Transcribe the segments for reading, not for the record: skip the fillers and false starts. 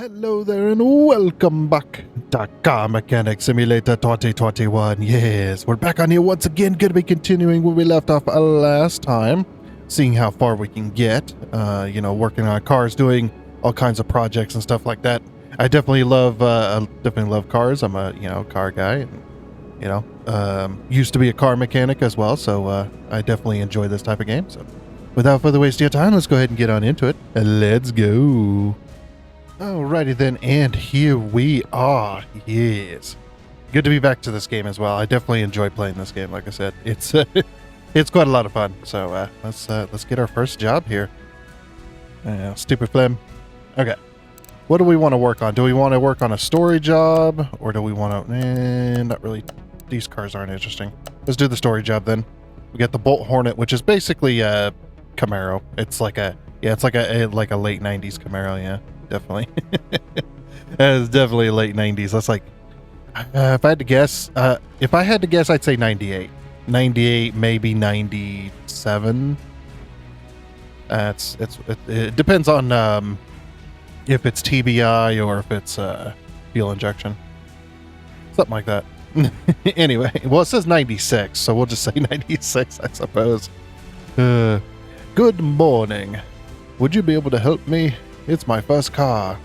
Hello there and welcome back to Car Mechanic Simulator 2021. Yes, we're back on here once again, going to be continuing where we left off last time, seeing how far we can get, working on cars, doing all kinds of projects and stuff like that. I definitely love cars. I'm a, car guy and, used to be a car mechanic as well, so I definitely enjoy this type of game. So without further waste of your time, let's go ahead and get on into it. Let's go. Alrighty then, and here we are. Yes, good to be back to this game as well. I definitely enjoy playing this game. Like I said, it's it's quite a lot of fun. So let's get our first job here. Stupid phlegm. Okay, what do we want to work on? Do we want to work on a story job, or do we want to? Not really. These cars aren't interesting. Let's do the story job then. We got the Bolt Hornet, which is basically a Camaro. It's like a late '90s Camaro. Yeah. Definitely. It's definitely late 90s. That's like, if I had to guess, I'd say 98. 98, maybe 97. It depends on if it's TBI or if it's fuel injection. Something like that. Anyway, well, it says 96, so we'll just say 96, I suppose. Good morning. Would you be able to help me? It's my first car.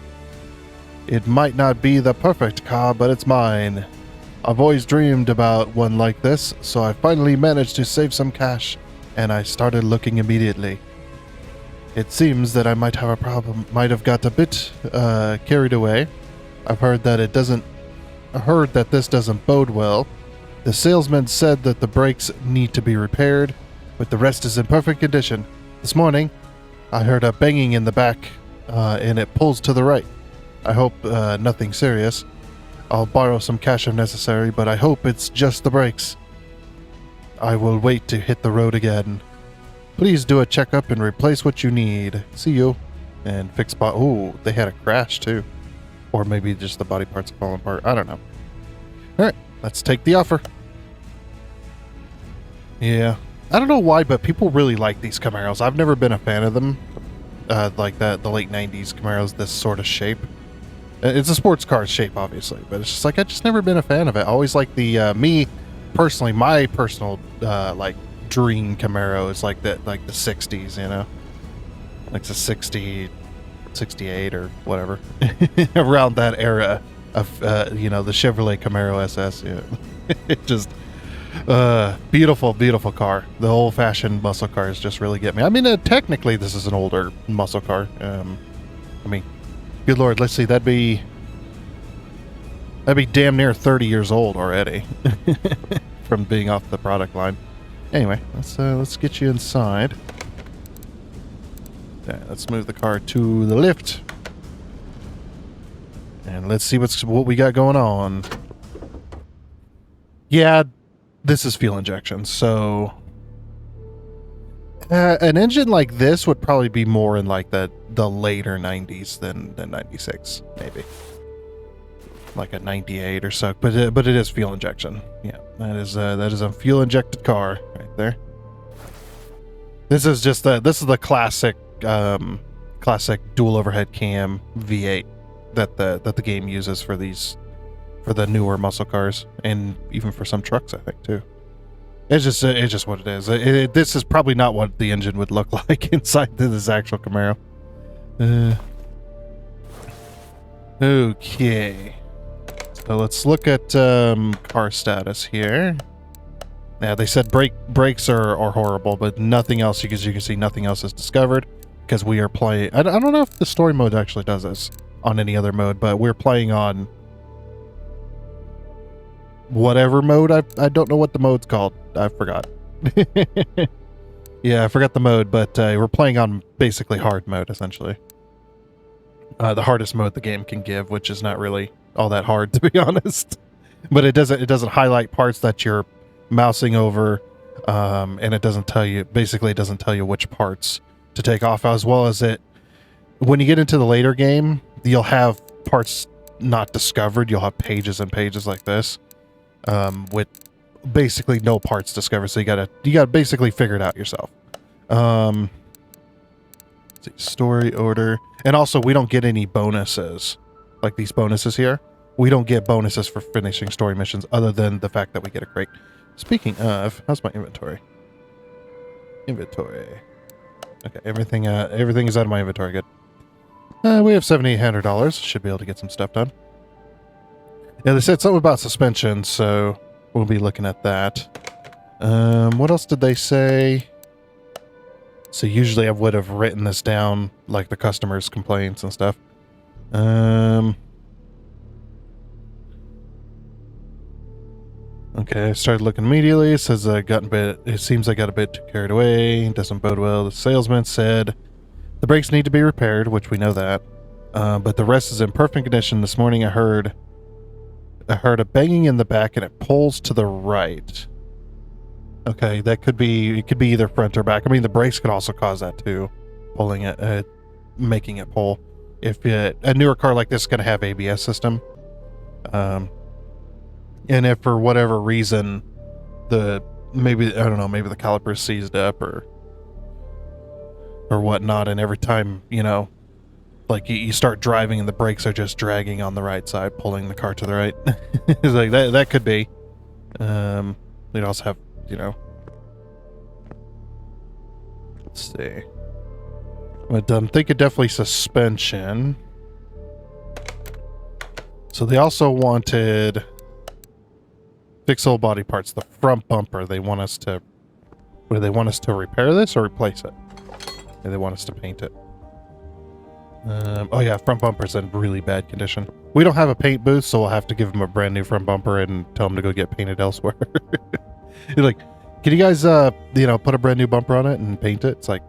It might not be the perfect car, but it's mine. I've always dreamed about one like this, so I finally managed to save some cash, and I started looking immediately. It seems that I might have a problem. Might have got a bit carried away. I've heard that this doesn't bode well. The salesman said that the brakes need to be repaired, but the rest is in perfect condition. This morning, I heard a banging in the back, and it pulls to the right. I hope nothing serious. I'll borrow some cash if necessary, but I hope it's just the brakes. I will wait to hit the road again. Please do a checkup and replace what you need. See you. And fix spot. Oh, they had a crash too. Or maybe just the body parts are falling apart. I don't know. Alright, let's take the offer. Yeah. I don't know why, but people really like these Camaros. I've never been a fan of them. Like the late 90s Camaros, this sort of shape. It's a sports car shape, obviously, but it's just like, I've just never been a fan of it. I always like the, my personal, dream Camaro is like the 60s, you know? Like the 60, 68 or whatever. Around that era of, the Chevrolet Camaro SS. Yeah. It just... beautiful car. The old-fashioned muscle cars just really get me. I mean, technically this is an older muscle car. Good lord, let's see, that'd be damn near 30 years old already from being off the product line. Anyway, let's get you inside. Yeah, let's move the car to the lift, and let's see what we got going on. Yeah. This is fuel injection, so an engine like this would probably be more in like the later 90s than 96, maybe like a 98 or so. But it is fuel injection. Yeah, that is a fuel injected car right there. This is the classic dual overhead cam V8 that the game uses for the newer muscle cars, and even for some trucks, I think, too. It's just what it is. This is probably not what the engine would look like inside this actual Camaro. Okay. So let's look at car status here. Yeah, they said brakes are horrible, but nothing else, because you can see nothing else is discovered, because we are playing... I don't know if the story mode actually does this on any other mode, but we're playing on whatever mode. I don't know what the mode's called. I forgot. Yeah, I forgot the mode, but we're playing on basically hard mode, essentially. The hardest mode the game can give, which is not really all that hard, to be honest. But it doesn't highlight parts that you're mousing over, and it doesn't tell you which parts to take off, as well as when you get into the later game, you'll have parts not discovered. You'll have pages and pages like this. With basically no parts discovered, so you gotta basically figure it out yourself. Let's see, story order, and also we don't get any bonuses like these bonuses here. We don't get bonuses for finishing story missions other than the fact that we get a crate. Speaking of, how's my inventory? Inventory. Okay, everything is out of my inventory. Good. We have $7,800. Should be able to get some stuff done. Yeah, they said something about suspension, so we'll be looking at that. What else did they say? So usually I would have written this down, like the customer's complaints and stuff. Okay, I started looking immediately. It says it seems I got a bit too carried away. It doesn't bode well. The salesman said the brakes need to be repaired, which we know that. But the rest is in perfect condition. This morning I heard a banging in the back and it pulls to the right. Okay, it could be either front or back. I mean, the brakes could also cause that too, pulling it, making it pull. If a newer car like this is going to have ABS system, and if for whatever reason maybe the caliper's seized up or whatnot, and every time like you start driving and the brakes are just dragging on the right side, pulling the car to the right. It's like that could be. We'd also have, let's see. But I'm thinking definitely suspension. So they also wanted fixable body parts. The front bumper, they want us to repair this or replace it? Or they want us to paint it. Oh yeah, front bumper's in really bad condition. We don't have a paint booth, so we'll have to give them a brand new front bumper and tell them to go get painted elsewhere. You're like, can you guys, put a brand new bumper on it and paint it? It's like,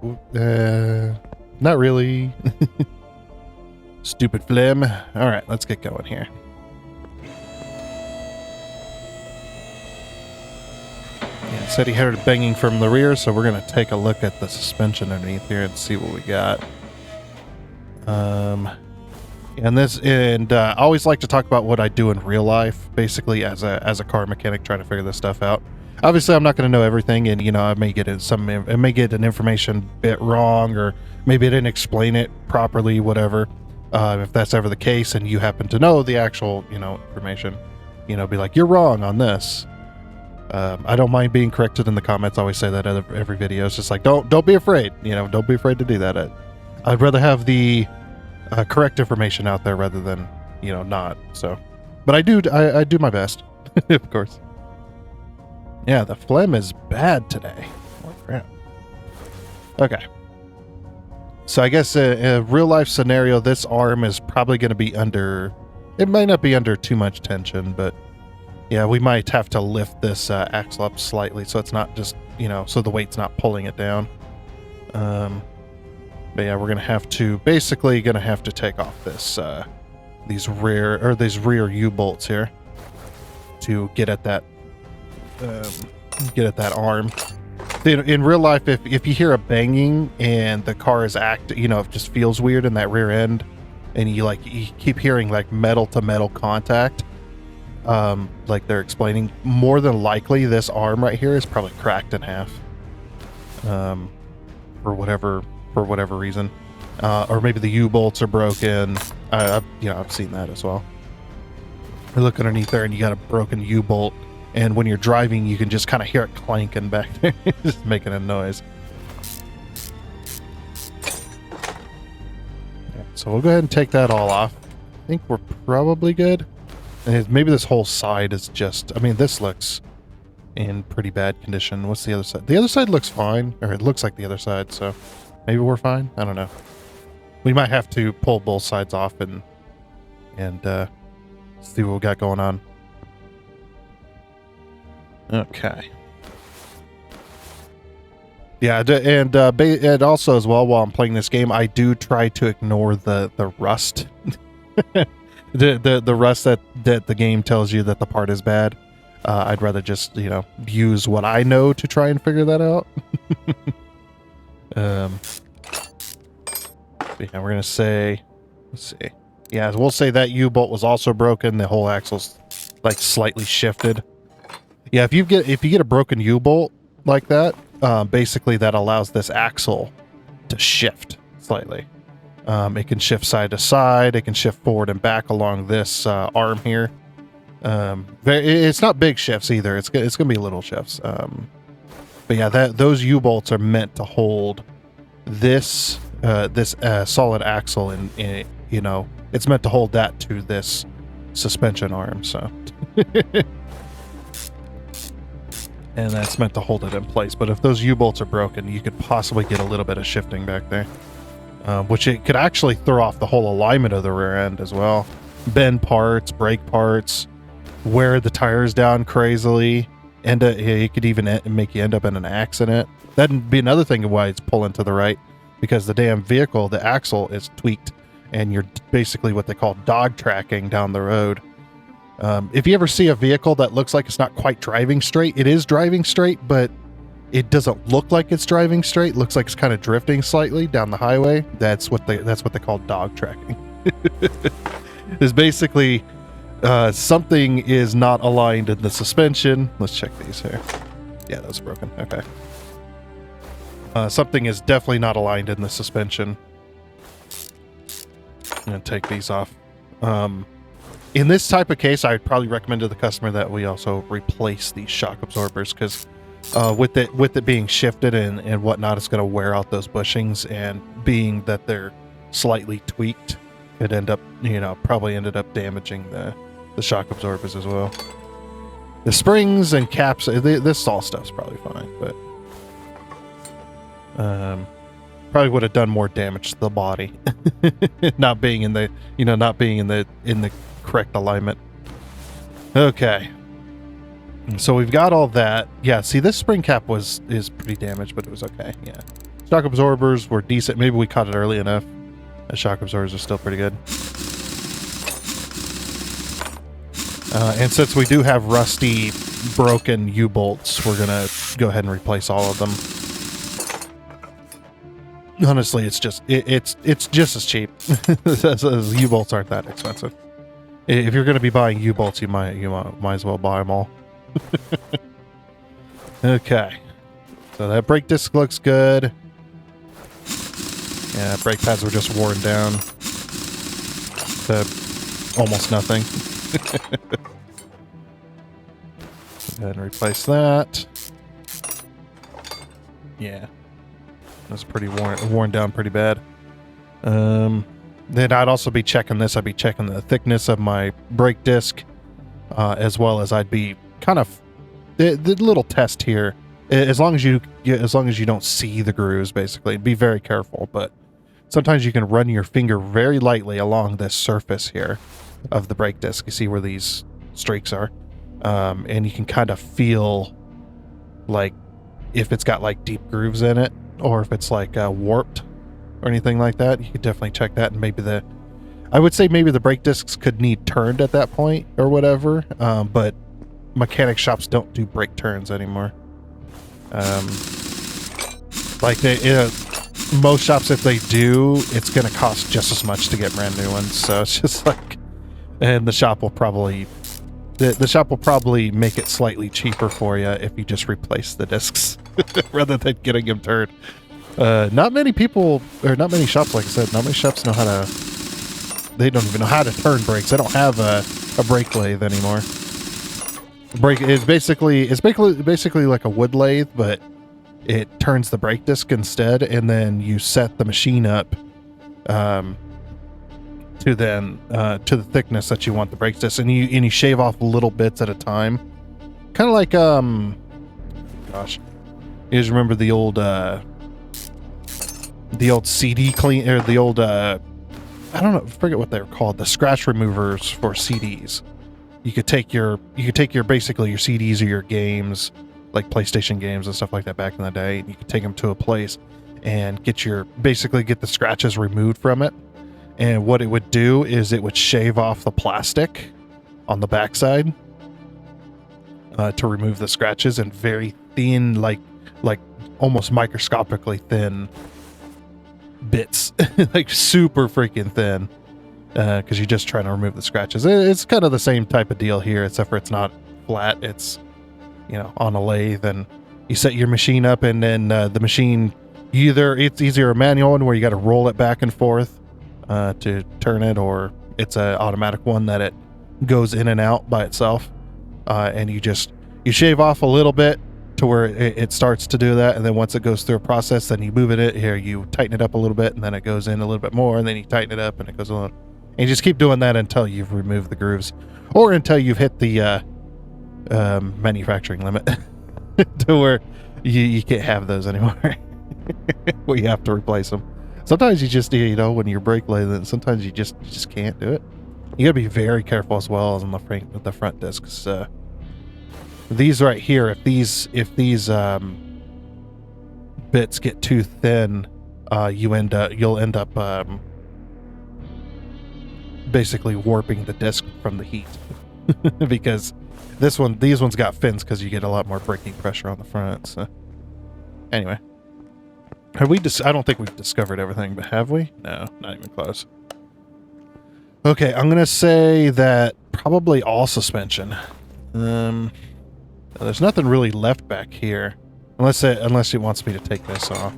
not really. Stupid phlegm. All right, let's get going here. Yeah, it said he heard banging from the rear, so we're gonna take a look at the suspension underneath here and see what we got. I always like to talk about what I do in real life, basically as a car mechanic trying to figure this stuff out. Obviously, I'm not going to know everything, and I may get an information bit wrong, or maybe I didn't explain it properly, whatever. If that's ever the case, and you happen to know the actual information, be like, you're wrong on this. I don't mind being corrected in the comments. I always say that every video. It's just like, don't be afraid. Don't be afraid to do that. I'd rather have the correct information out there rather than not. So, but I do my best, of course. Yeah, the phlegm is bad today. Oh crap. Okay. So I guess a real life scenario, this arm is probably going to be under. It might not be under too much tension, but yeah, we might have to lift this axle up slightly so it's not just so the weight's not pulling it down. But yeah, we're basically gonna have to take off these rear U-bolts here to get at that arm. In real life, if you hear a banging and the car is it just feels weird in that rear end, and you keep hearing like metal to metal contact, like they're explaining, more than likely this arm right here is probably cracked in half, for whatever reason, or maybe the U-bolts are broken. I've seen that as well. You look underneath there and you got a broken U-bolt, and when you're driving you can just kind of hear it clanking back there, just making a noise. So we'll go ahead and take that all off. I think we're probably good. And maybe this whole side is just, this looks in pretty bad condition. What's the other side? The other side looks fine, or it looks like the other side, so maybe we're fine. I don't know. We might have to pull both sides off and see what we got going on. Okay. Yeah, and also as well, while I'm playing this game, I do try to ignore the rust. the rust that the game tells you that the part is bad. I'd rather just use what I know to try and figure that out. Yeah, we're gonna say, let's see. Yeah, we'll say that U-bolt was also broken. The whole axle's like slightly shifted. Yeah, if you get a broken U-bolt like that, basically that allows this axle to shift slightly. It can shift side to side. It can shift forward and back along this arm here. It's not big shifts either. It's gonna be little shifts. But yeah, those U-bolts are meant to hold this solid axle, and you know, it's meant to hold that to this suspension arm. So, and that's meant to hold it in place. But if those U-bolts are broken, you could possibly get a little bit of shifting back there, which it could actually throw off the whole alignment of the rear end as well. Bend parts, break parts, wear the tires down crazily, and it could even make you end up in an accident. That'd be another thing of why it's pulling to the right, because the damn vehicle, the axle is tweaked, and you're basically what they call dog tracking down the road. If you ever see a vehicle that looks like it's not quite driving straight, it is driving straight, but it doesn't look like it's driving straight. It looks like it's kind of drifting slightly down the highway. That's what they call dog tracking. It's basically something is not aligned in the suspension. Let's check these here. Yeah, that was broken. Okay. Something is definitely not aligned in the suspension. I'm going to take these off. In this type of case, I would probably recommend to the customer that we also replace these shock absorbers, because with it being shifted and whatnot, it's going to wear out those bushings, and being that they're slightly tweaked, it probably ended up damaging the shock absorbers as well. The springs and caps, this all stuff's probably fine, but probably would have done more damage to the body, not being in the correct alignment. Okay, so we've got all that. Yeah, see, this spring cap is pretty damaged, but it was okay. Yeah, shock absorbers were decent. Maybe we caught it early enough. The shock absorbers are still pretty good. And since we do have rusty, broken U-bolts, we're gonna go ahead and replace all of them. Honestly, it's just as cheap. U-bolts aren't that expensive. If you're gonna be buying U-bolts, you might as well buy them all. Okay, so that brake disc looks good. Yeah, brake pads were just worn down to almost nothing. Go ahead and replace that. Yeah, that's pretty worn down pretty bad. Then I'd also be checking this. I'd be checking the thickness of my brake disc, as well as I'd be kind of the little test here. As long as you don't see the grooves, basically, be very careful. But sometimes you can run your finger very lightly along this surface here of the brake disc. You see where these streaks are, and you can kind of feel like if it's got like deep grooves in it, or if it's like warped or anything like that. You could definitely check that, and I would say maybe the brake discs could need turned at that point or whatever, but mechanic shops don't do brake turns anymore. Most shops, if they do, it's going to cost just as much to get brand new ones. So it's just like, and the shop will probably make it slightly cheaper for you if you just replace the discs rather than getting them turned. Not many people, or not many shops, like I said, not many shops know they don't even know how to turn brakes. They don't have a brake lathe anymore. Brake is basically like a wood lathe, but it turns the brake disc instead, and then you set the machine up to the thickness that you want the brake disc, and you shave off little bits at a time, kind of like gosh, you guys remember the old CD clean, or the old I don't know, forget what they were called, the scratch removers for CDs. You could take your basically your CDs or your games, like PlayStation games and stuff like that back in the day, and you could take them to a place and get the scratches removed from it. And what it would do is it would shave off the plastic on the backside to remove the scratches, and very thin, like almost microscopically thin bits, like super freaking thin, because you're just trying to remove the scratches. It's kind of the same type of deal here, except for it's not flat. It's on a lathe, and you set your machine up, and then the machine, it's either a manual one where you got to roll it back and forth, to turn it, or it's an automatic one that it goes in and out by itself. And you shave off a little bit to where it starts to do that, and then once it goes through a process, then you move it here, you tighten it up a little bit, and then it goes in a little bit more, and then you tighten it up, and it goes on. And you just keep doing that until you've removed the grooves, or until you've hit the manufacturing limit to where you can't have those anymore. Where you have to replace them. Sometimes you just, when you're brake lathing, sometimes you just can't do it. You gotta be very careful as well as on the front discs. These right here, if these bits get too thin, you'll end up basically warping the disc from the heat. Because these ones got fins because you get a lot more braking pressure on the front. So anyway, I don't think we've discovered everything, but have we? No, not even close. Okay, I'm gonna say that probably all suspension. There's nothing really left back here, unless it wants me to take this off.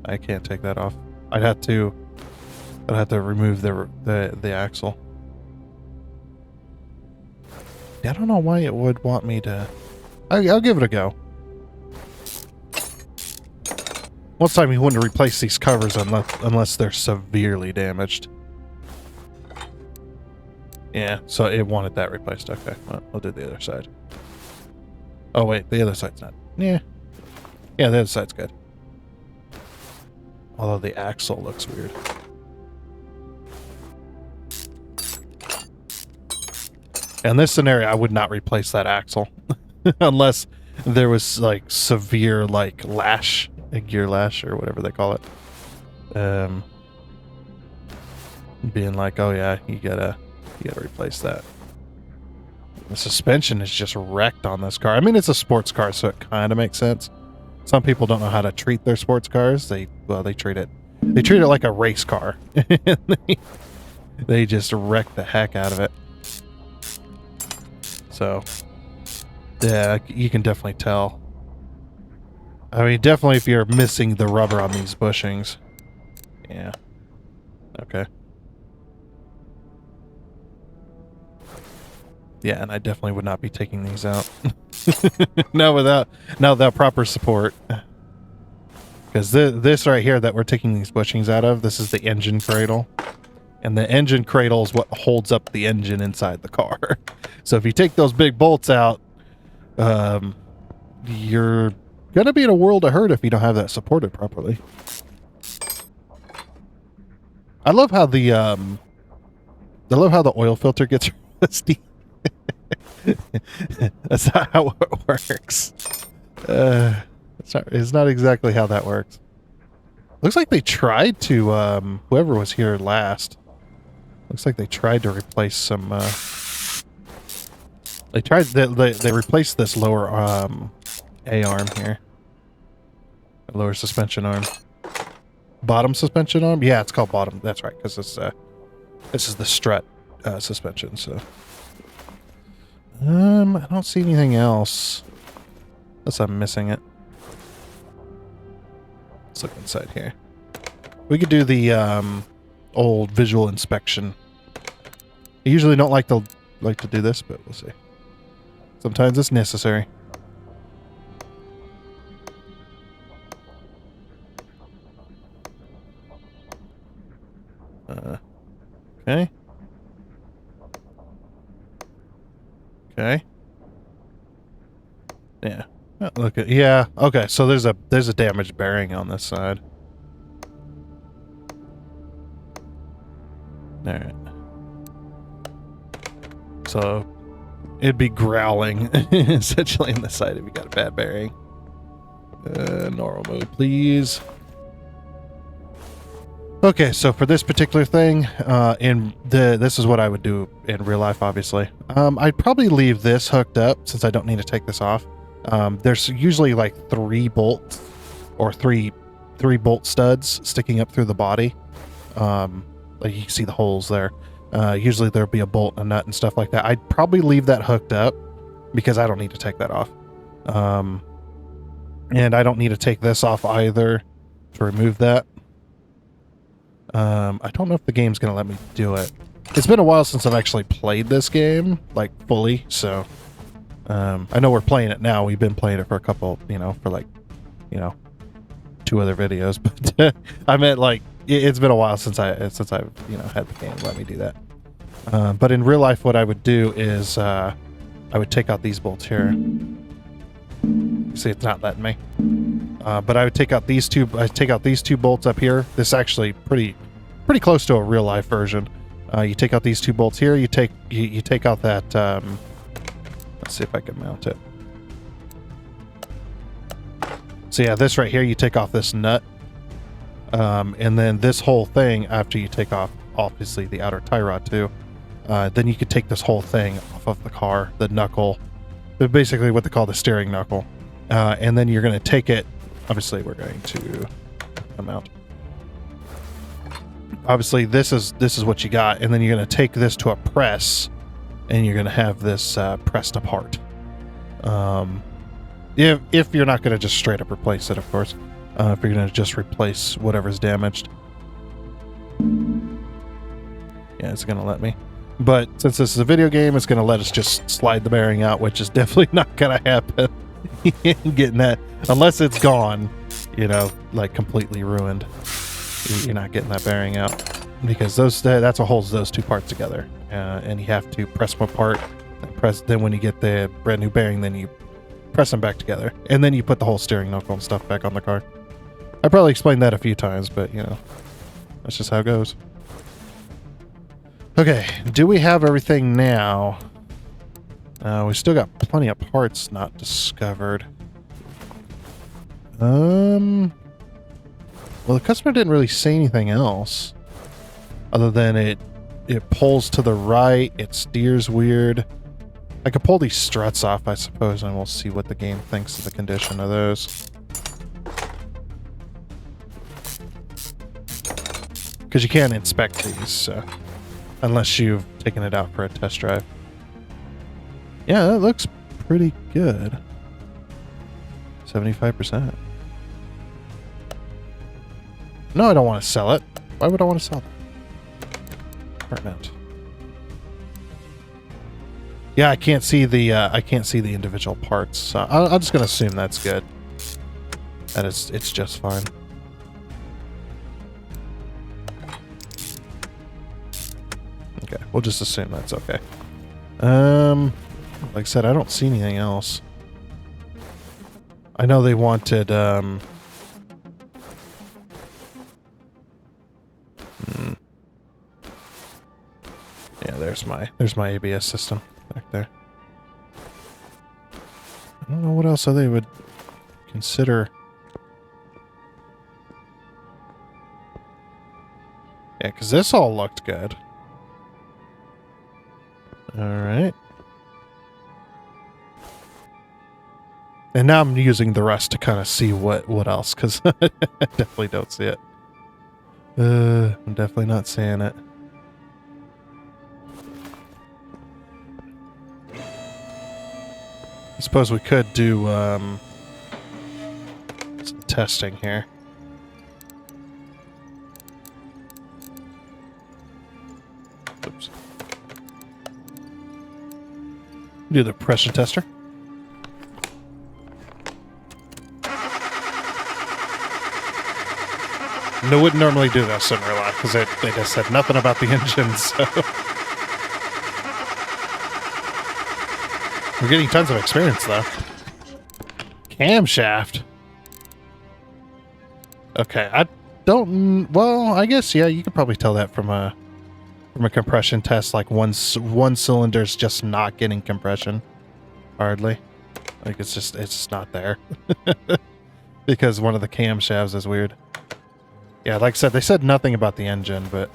I can't take that off. I'd have to remove the axle. I don't know why it would want me to. I'll give it a go. Most time you wouldn't replace these covers unless they're severely damaged. Yeah, so it wanted that replaced. Okay, well, we'll do the other side. Oh wait, the other side's not. Yeah, the other side's good. Although the axle looks weird. In this scenario, I would not replace that axle unless there was like severe lash, a gear lash or whatever they call it. Being like, oh yeah, you gotta replace that. The suspension is just wrecked on this car. I mean, it's a sports car, so it kind of makes sense. Some people don't know how to treat their sports cars. They treat it like a race car. They just wreck the heck out of it. So, yeah, you can definitely tell. I mean, definitely if you're missing the rubber on these bushings. Yeah. Okay. Yeah, and I definitely would not be taking these out. No, without proper support. Because this right here that we're taking these bushings out of, this is the engine cradle. And the engine cradle is what holds up the engine inside the car. So if you take those big bolts out, you're gonna be in a world of hurt if you don't have that supported properly. I love how the oil filter gets rusty. That's not how it works. It's not exactly how that works. Looks like they tried to, whoever was here last, looks like they tried to replace some, they replaced this lower, A-arm here. Lower suspension arm. Bottom suspension arm? Yeah, it's called bottom. That's right, because it's, this is the strut, suspension, so. I don't see anything else. Unless I'm missing it. Let's look inside here. We could do the old visual inspection. I usually don't like to do this, but we'll see. Sometimes it's necessary. Okay. Okay. Yeah. Oh, look at, yeah. Okay, so there's a damaged bearing on this side. All right. So it'd be growling essentially on the side if you got a bad bearing. Normal mode, please. Okay, so for this particular thing, this is what I would do in real life, obviously. I'd probably leave this hooked up since I don't need to take this off. There's usually like 3 bolts or three bolt studs sticking up through the body. Like you can see the holes there. Usually there'll be a bolt and a nut and stuff like that. I'd probably leave that hooked up because I don't need to take that off. And I don't need to take this off either to remove that. I don't know if the game's going to let me do it. It's been a while since I've actually played this game, like, fully, so... I know we're playing it now. We've been playing it for a couple, for like, 2 other videos, but I meant like it's been a while since I've had the game let me do that. But in real life, what I would do is I would take out these bolts here. See, it's not letting me. But I would take out these two. I take out these 2 bolts up here. This is actually pretty close to a real life version. You take out these 2 bolts here. You take out that. Let's see if I can mount it. So yeah, this right here, you take off this nut. And then this whole thing, after you take off, obviously, the outer tie rod too, then you could take this whole thing off of the car, the knuckle, basically what they call the steering knuckle. And then you're going to take it, obviously we're going to mount. Obviously, this is what you got, and then you're going to take this to a press, and you're going to have this pressed apart. If you're not going to just straight up replace it, of course. If you're going to just replace whatever's damaged. Yeah, it's going to let me. But since this is a video game, it's going to let us just slide the bearing out, which is definitely not going to happen. Getting that, unless it's gone, like completely ruined. You're not getting that bearing out. Because that's what holds those 2 parts together. And you have to press them apart. Then when you get the brand new bearing, then you press them back together, and then you put the whole steering knuckle and stuff back on the car. I probably explained that a few times, but that's just how it goes. Okay, do we have everything now? We still got plenty of parts not discovered. Well, the customer didn't really say anything else other than it pulls to the right, it steers weird. I could pull these struts off, I suppose, and we'll see what the game thinks of the condition of those. Because you can't inspect these, unless you've taken it out for a test drive. Yeah, that looks pretty good. 75%. No, I don't want to sell it. Why would I want to sell it? Apartment. Yeah, I can't see the individual parts. So I'm just gonna assume that's good. That it's just fine. Okay, we'll just assume that's okay. Like I said, I don't see anything else. I know they wanted yeah, there's my ABS system back there. I don't know what else they would consider. Yeah, because this all looked good. Alright. And now I'm using the rest to kind of see what else, because I definitely don't see it. I'm definitely not seeing it. I suppose we could do some testing here. Oops. Do the pressure tester. No, wouldn't normally do this in real life because they just said nothing about the engine, so. We're getting tons of experience, though. Camshaft. Okay, I don't... Well, I guess, yeah, you could probably tell that from a compression test. Like, one cylinder's just not getting compression. Hardly. Like, it's just not there. Because one of the camshafts is weird. Yeah, like I said, they said nothing about the engine, but...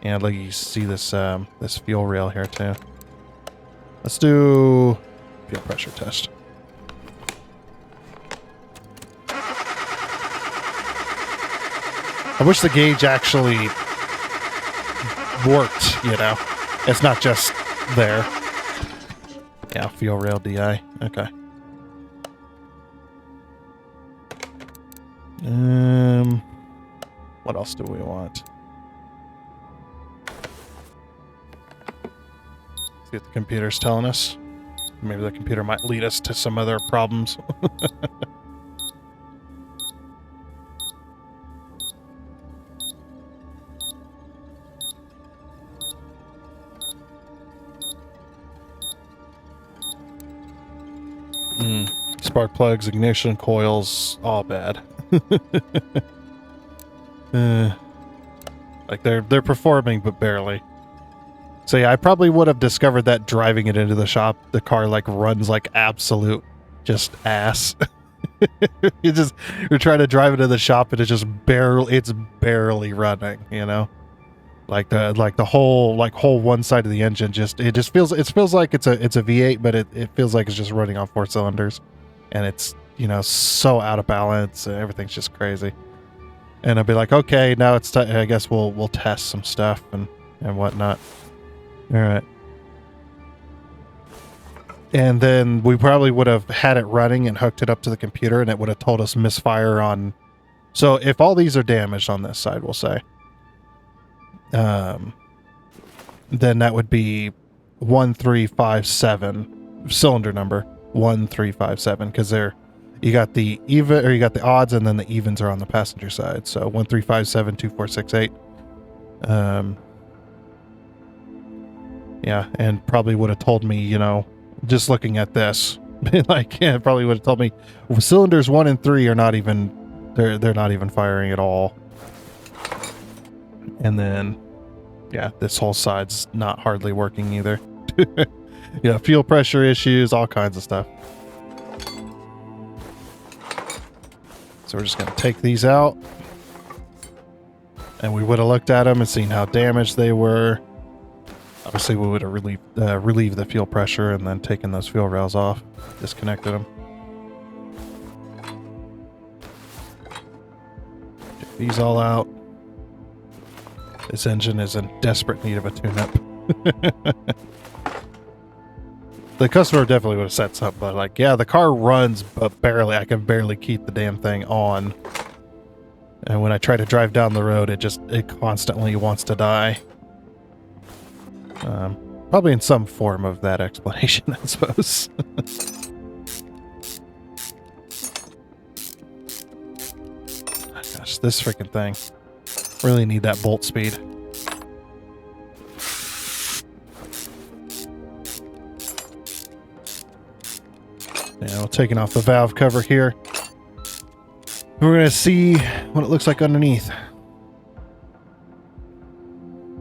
Yeah, like, you see this, this fuel rail here, too. Let's do fuel pressure test. I wish the gauge actually worked, you know. It's not just there. Yeah, fuel rail DI. Okay. What else do we want? See what the computer's telling us. Maybe the computer might lead us to some other problems. Spark plugs, ignition coils, all bad. Like they're performing, but barely. So yeah, I probably would have discovered that driving it into the shop. The car like runs like absolute just ass. You're trying to drive it to the shop and it's barely running, you know? Like the whole one side of the engine it feels like it's a V8, but it feels like it's just running on 4 cylinders. And it's, you know, so out of balance and everything's just crazy. And I'll be like, okay, now it's time. I guess we'll test some stuff and whatnot. All right. And then we probably would have had it running and hooked it up to the computer, and it would have told us misfire on. So if all these are damaged on this side, we'll say, then that would be 1357 cylinder number 1357, because you got the even, or you got the odds, and then the evens are on the passenger side. So 13572468. Yeah, and probably would have told me, you know, just looking at this, like, yeah, probably would have told me cylinders 1 and 3 are not even, they're not even firing at all. And then, yeah, this whole side's not hardly working either. Yeah, fuel pressure issues, all kinds of stuff. So we're just going to take these out. And we would have looked at them and seen how damaged they were. Obviously, we would have relieved the fuel pressure and then taken those fuel rails off, disconnected them. Get these all out. This engine is in desperate need of a tune-up. The customer definitely would have said something, but like, yeah, the car runs, but barely. I can barely keep the damn thing on. And when I try to drive down the road, it constantly wants to die. Probably in some form of that explanation, I suppose. Gosh, this freaking thing. Really need that bolt speed. Yeah, we're taking off the valve cover here. We're going to see what it looks like underneath.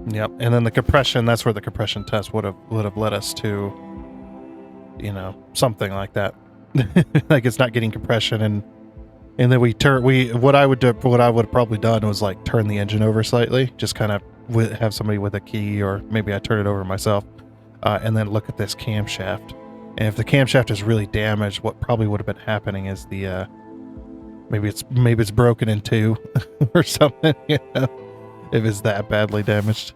Yep, and then the compression, that's where the compression test would have led us to, you know, something like that. Like it's not getting compression, and then what I would have probably done was like turn the engine over slightly, just kind of have somebody with a key, or maybe I turn it over myself, and then look at this camshaft. And if the camshaft is really damaged, what probably would have been happening is the maybe it's broken in two or something, you know, if it's that badly damaged.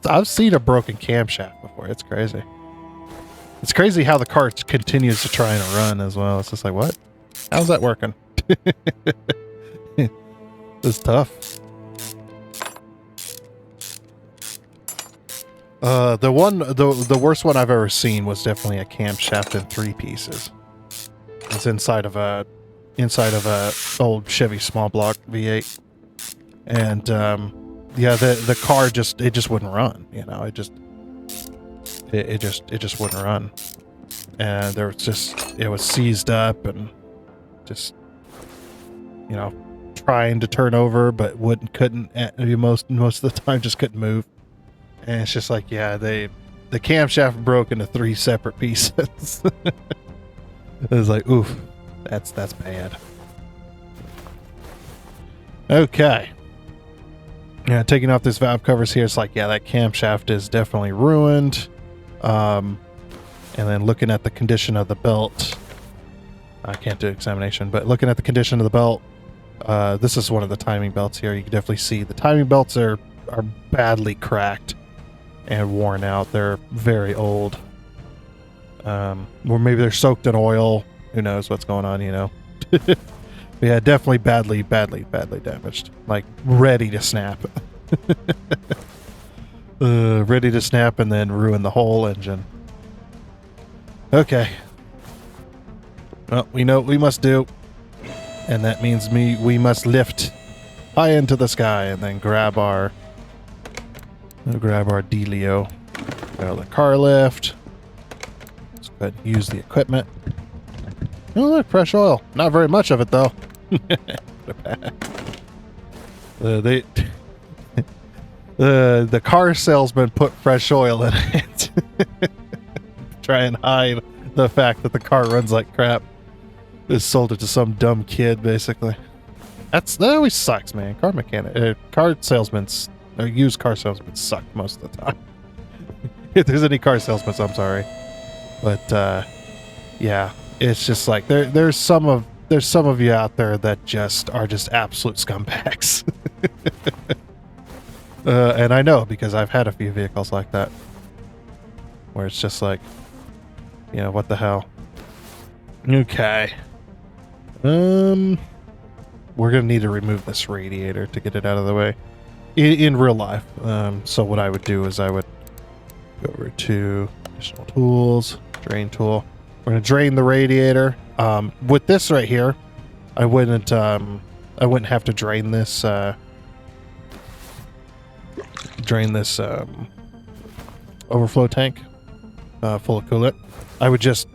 I've seen a broken camshaft before. It's crazy. It's crazy how the car continues to try and run as well. It's just like, what? How's that working? It's tough. The worst one I've ever seen was definitely a camshaft in 3 pieces. It's inside of a old Chevy small block V8, and yeah, the car just wouldn't run. You know, it just wouldn't run, and it was seized up and just, you know, trying to turn over, but couldn't most of the time just couldn't move. And it's just like, yeah, the camshaft broke into 3 separate pieces. It was like, oof, that's bad. Okay. Yeah, taking off this valve covers here, it's like, yeah, that camshaft is definitely ruined. And then looking at the condition of the belt, I can't do examination, but looking at the condition of the belt, this is one of the timing belts here. You can definitely see the timing belts are badly cracked and worn out. They're very old. Or maybe they're soaked in oil. Who knows what's going on, you know. Yeah, definitely badly, badly, badly damaged. Like, ready to snap. Ready to snap and then ruin the whole engine. Okay. Well, we know what we must do. And that means we must lift high into the sky and then grab our dealio. Got the car lift. Let's go ahead and use the equipment. Oh, look, fresh oil. Not very much of it, though. The car salesman put fresh oil in it. Try and hide the fact that the car runs like crap. Just sold it to some dumb kid, basically. That always sucks, man. Car salesmen, or used car salesmen suck most of the time. If there's any car salesmen, I'm sorry. But, yeah. It's just like there's some of you out there that are just absolute scumbags. And I know because I've had a few vehicles like that where it's just like, you know, what the hell. Okay. We're gonna need to remove this radiator to get it out of the way in real life. So what I would do is I would go over to additional tools, drain tool. We're gonna drain the radiator. With this right here, I wouldn't have to drain this overflow tank full of coolant. I would just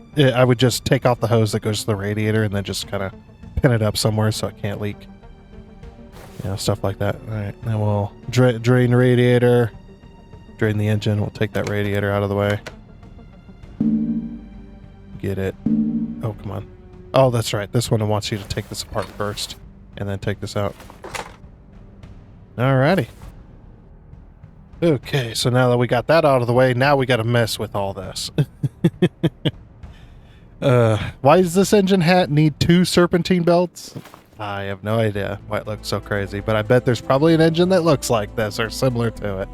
take off the hose that goes to the radiator and then just kind of pin it up somewhere so it can't leak. You know, stuff like that. All right, then we'll drain the radiator, drain the engine. We'll take that radiator out of the way. Get it. Oh, come on. Oh, that's right. This one wants you to take this apart first and then take this out. Alrighty. Okay, so now that we got that out of the way, now we got to mess with all this. Why does this engine hat need 2 serpentine belts? I have no idea why it looks so crazy, but I bet there's probably an engine that looks like this or similar to it.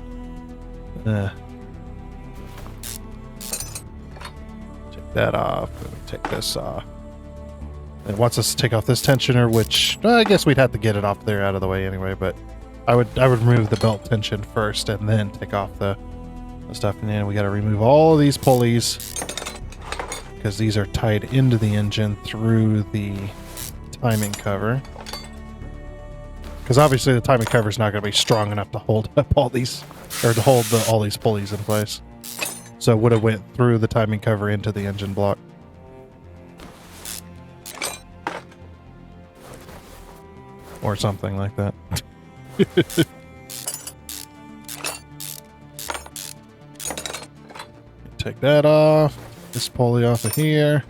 Take that off. Take this off. It wants us to take off this tensioner, which I guess we'd have to get it off there out of the way anyway, but I would remove the belt tension first and then take off the stuff. And then we got to remove all these pulleys because these are tied into the engine through the timing cover. Because obviously the timing cover is not going to be strong enough to hold up all these, or to hold all these pulleys in place. So it would have went through the timing cover into the engine block. Or something like that. Take that off. This pulley off of here.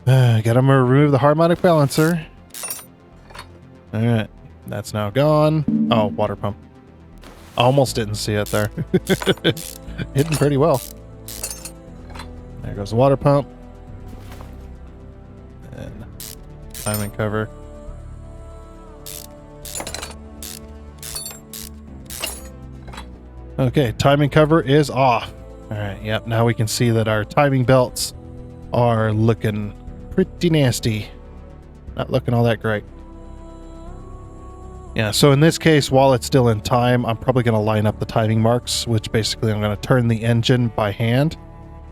Gotta remove the harmonic balancer. Alright. That's now gone. Oh, water pump. Almost didn't see it there. Hidden pretty well. There goes the water pump. And timing cover. Okay, timing cover is off. Alright, yep, now we can see that our timing belts are looking pretty nasty. Not looking all that great. Yeah, so in this case, while it's still in time, I'm probably going to line up the timing marks, which basically I'm going to turn the engine by hand.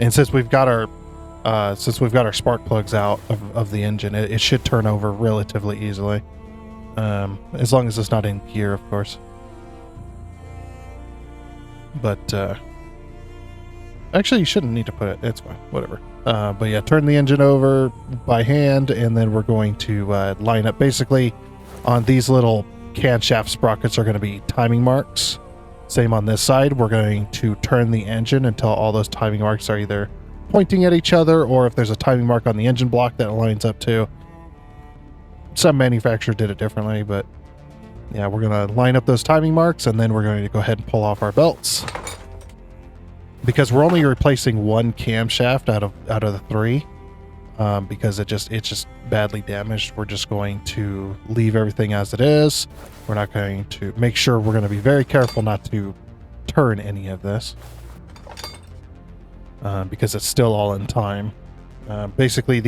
And since we've got our spark plugs out of the engine, it should turn over relatively easily. As long as it's not in gear, of course. But actually, you shouldn't need to put it. It's fine. Whatever. But yeah, turn the engine over by hand, and then we're going to line up. Basically, on these little camshaft sprockets are going to be timing marks. Same on this side. We're going to turn the engine until all those timing marks are either pointing at each other, or if there's a timing mark on the engine block that it lines up to. Some manufacturer did it differently, but yeah, we're going to line up those timing marks, and then we're going to go ahead and pull off our belts. Because we're only replacing one camshaft out of the 3, because it's just badly damaged. We're just going to leave everything as it is. We're not going to make sure we're going to be very careful not to turn any of this, because it's still all in time. Basically,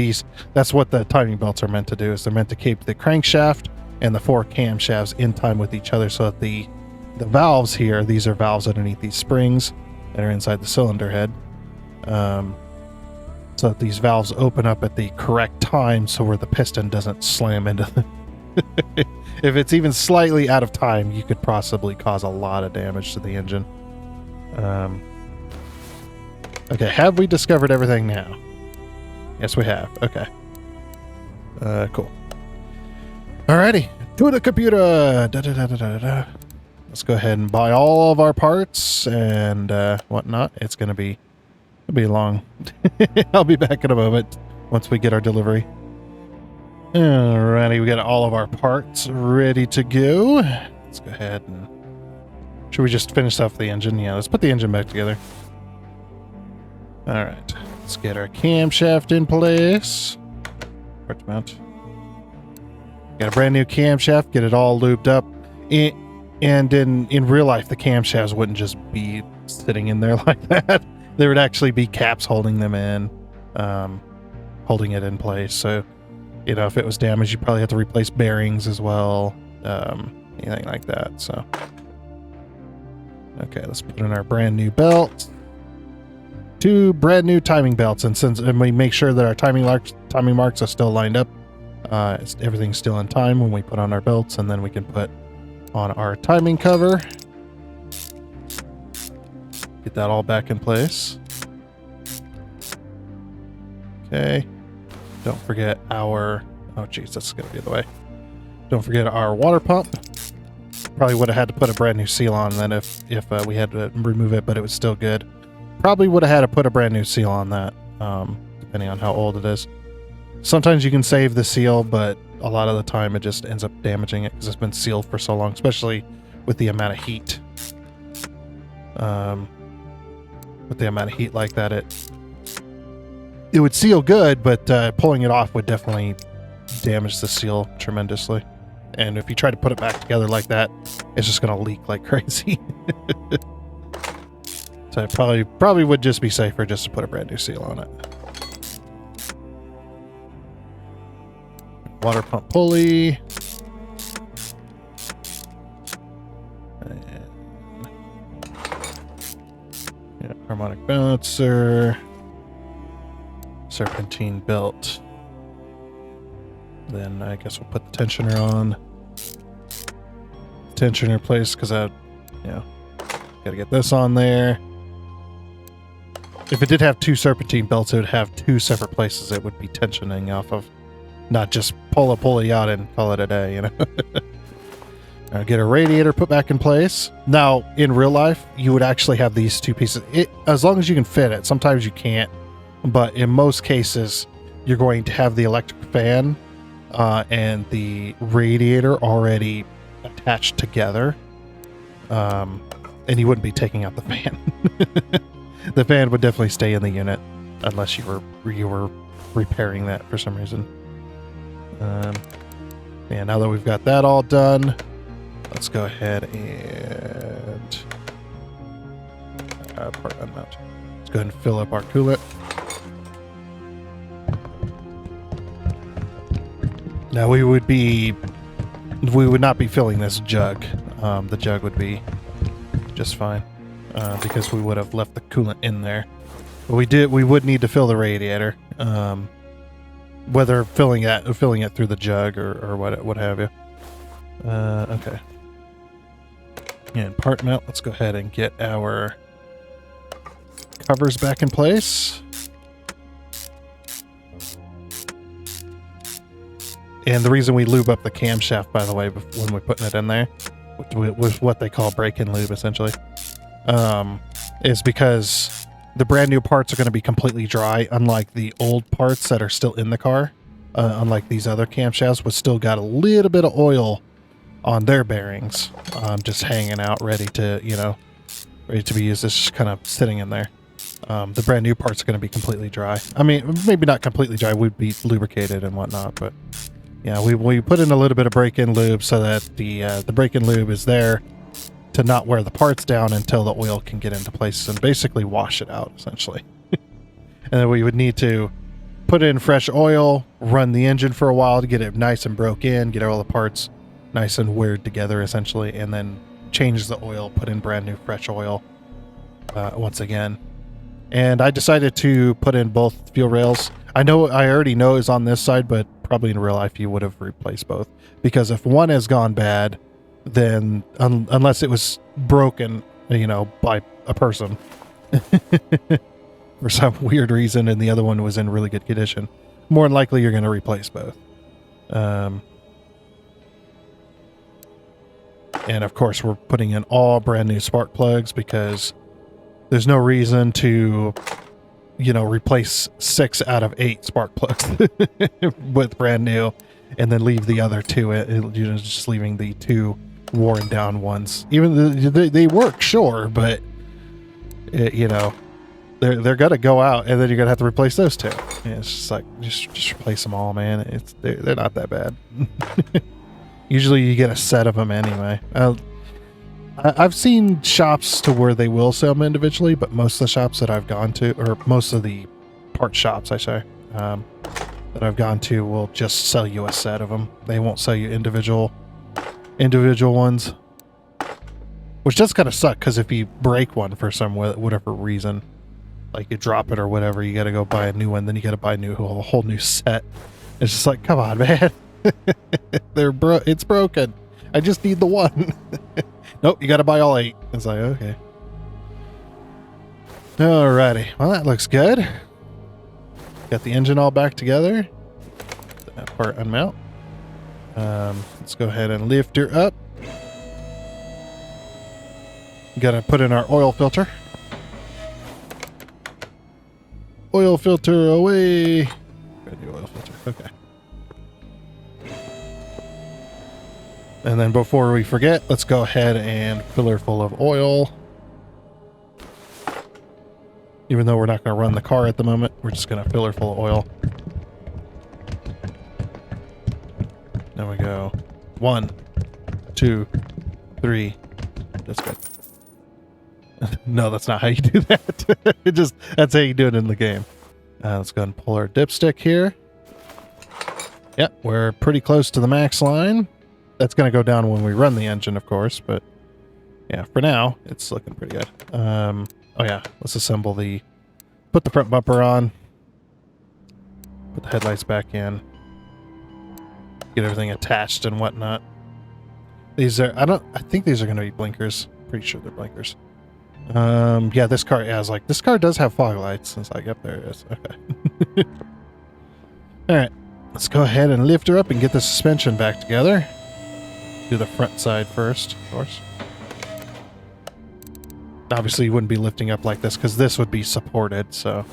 that's what the timing belts are meant to do. Is they're meant to keep the crankshaft and the 4 camshafts in time with each other, so that the the valves here, these are valves underneath these springs that are inside the cylinder head. So that these valves open up at the correct time so where the piston doesn't slam into the... If it's even slightly out of time, you could possibly cause a lot of damage to the engine. Okay, have we discovered everything now? Yes, we have. Okay. Cool. Alrighty. To the computer! Let's go ahead and buy all of our parts and whatnot. It's going to be... It'll be long. I'll be back in a moment once we get our delivery. Alrighty, we got all of our parts ready to go. Let's go ahead and... Should we just finish off the engine? Yeah, let's put the engine back together. Alright, let's get our camshaft in place. Part mount. Got a brand new camshaft, get it all lubed up. And in real life, the camshafts wouldn't just be sitting in there like that. There would actually be caps holding them in, holding it in place. So, you know, if it was damaged, you'd probably have to replace bearings as well, anything like that. So, okay, let's put in our brand new belt. 2 brand new timing belts, and we make sure that our timing marks are still lined up. Everything's still in time when we put on our belts, and then we can put on our timing cover. Get that all back in place. Okay. Don't forget our... Oh, geez, that's going to be the way. Don't forget our water pump. Probably would have had to put a brand new seal on then if we had to remove it, but it was still good. Probably would have had to put a brand new seal on that, depending on how old it is. Sometimes you can save the seal, but a lot of the time it just ends up damaging it because it's been sealed for so long, especially with the amount of heat. With the amount of heat like that, it would seal good, but pulling it off would definitely damage the seal tremendously. And if you try to put it back together like that, it's just going to leak like crazy. So it probably would just be safer just to put a brand new seal on it. Water pump pulley. Yeah, harmonic balancer. Serpentine belt. Then I guess we'll put the tensioner on. Tensioner place because gotta get this on there. If it did have 2 serpentine belts, it would have 2 separate places it would be tensioning off of. Not just pull a pulley out and call it a day, you know. Now get a radiator put back in place. Now, in real life, you would actually have these 2 pieces. As long as you can fit it. Sometimes you can't. But in most cases, you're going to have the electric fan and the radiator already attached together. And you wouldn't be taking out the fan. The fan would definitely stay in the unit unless you were repairing that for some reason. Yeah, now that we've got that all done, let's go ahead and part unmount. Let's go ahead and fill up our coolant. Now we would not be filling this jug. The jug would be just fine because we would have left the coolant in there. But we would need to fill the radiator. Whether filling it through the jug or what have you. Okay. And part mount, let's go ahead and get our covers back in place. And the reason we lube up the camshaft, by the way, when we're putting it in there, with what they call break-in lube, essentially, is because the brand new parts are going to be completely dry, unlike the old parts that are still in the car. Unlike these other camshafts, which still got a little bit of oil on their bearings, just hanging out, ready to be used. It's just kind of sitting in there. The brand new parts are going to be completely dry. I mean, maybe not completely dry. We'd be lubricated and whatnot, but yeah, we put in a little bit of break-in lube so that the break-in lube is there to not wear the parts down until the oil can get into place and basically wash it out, essentially. And then we would need to put in fresh oil, run the engine for a while to get it nice and broke in, get all the parts nice and wired together, essentially, and then change the oil, put in brand new fresh oil once again. And I decided to put in both fuel rails. I already know it's on this side, but probably in real life you would have replaced both. Because if one has gone bad, then unless it was broken, you know, by a person for some weird reason, and the other one was in really good condition, more than likely you're going to replace both. And of course we're putting in all brand new spark plugs because there's no reason to, you know, replace 6 out of 8 spark plugs with brand new and then leave the other 2, you know, just leaving the 2 worn down ones. Even they work, sure, but you know, they're gonna go out, and then you're gonna have to replace those 2. And it's just like just replace them all, man. They're not that bad. Usually you get a set of them anyway. I've seen shops to where they will sell them individually, but most of the shops that I've gone to, or most of the part shops, I say, that I've gone to will just sell you a set of them. They won't sell you individual ones, which does kind of suck because if you break one for some whatever reason, like you drop it or whatever, you got to go buy a new one. Then you got to buy a whole new set. It's just like, come on, man. It's broken. I just need the one. Nope, you got to buy all 8. It's like, okay. Alrighty. Well, that looks good. Got the engine all back together. That part unmount. Let's go ahead and lift her up. Got to put in our oil filter. Oil filter away. Got the oil filter. Okay. And then before we forget, let's go ahead and fill her full of oil. Even though we're not going to run the car at the moment, we're just going to fill her full of oil. There we go. 1, 2, 3. That's good. No, that's not how you do that. That's how you do it in the game. Let's go ahead and pull our dipstick here. Yep, we're pretty close to the max line. That's going to go down when we run the engine, of course, but yeah, for now, it's looking pretty good. Oh yeah, let's assemble put the front bumper on, put the headlights back in, get everything attached and whatnot. These are, I think these are going to be blinkers. Pretty sure they're blinkers. Yeah, this car, yeah, I was like, this car does have fog lights. It's like, yep, there it is. Okay. All right, let's go ahead and lift her up and get the suspension back together. Do the front side first, of course. Obviously, you wouldn't be lifting up like this because this would be supported, so.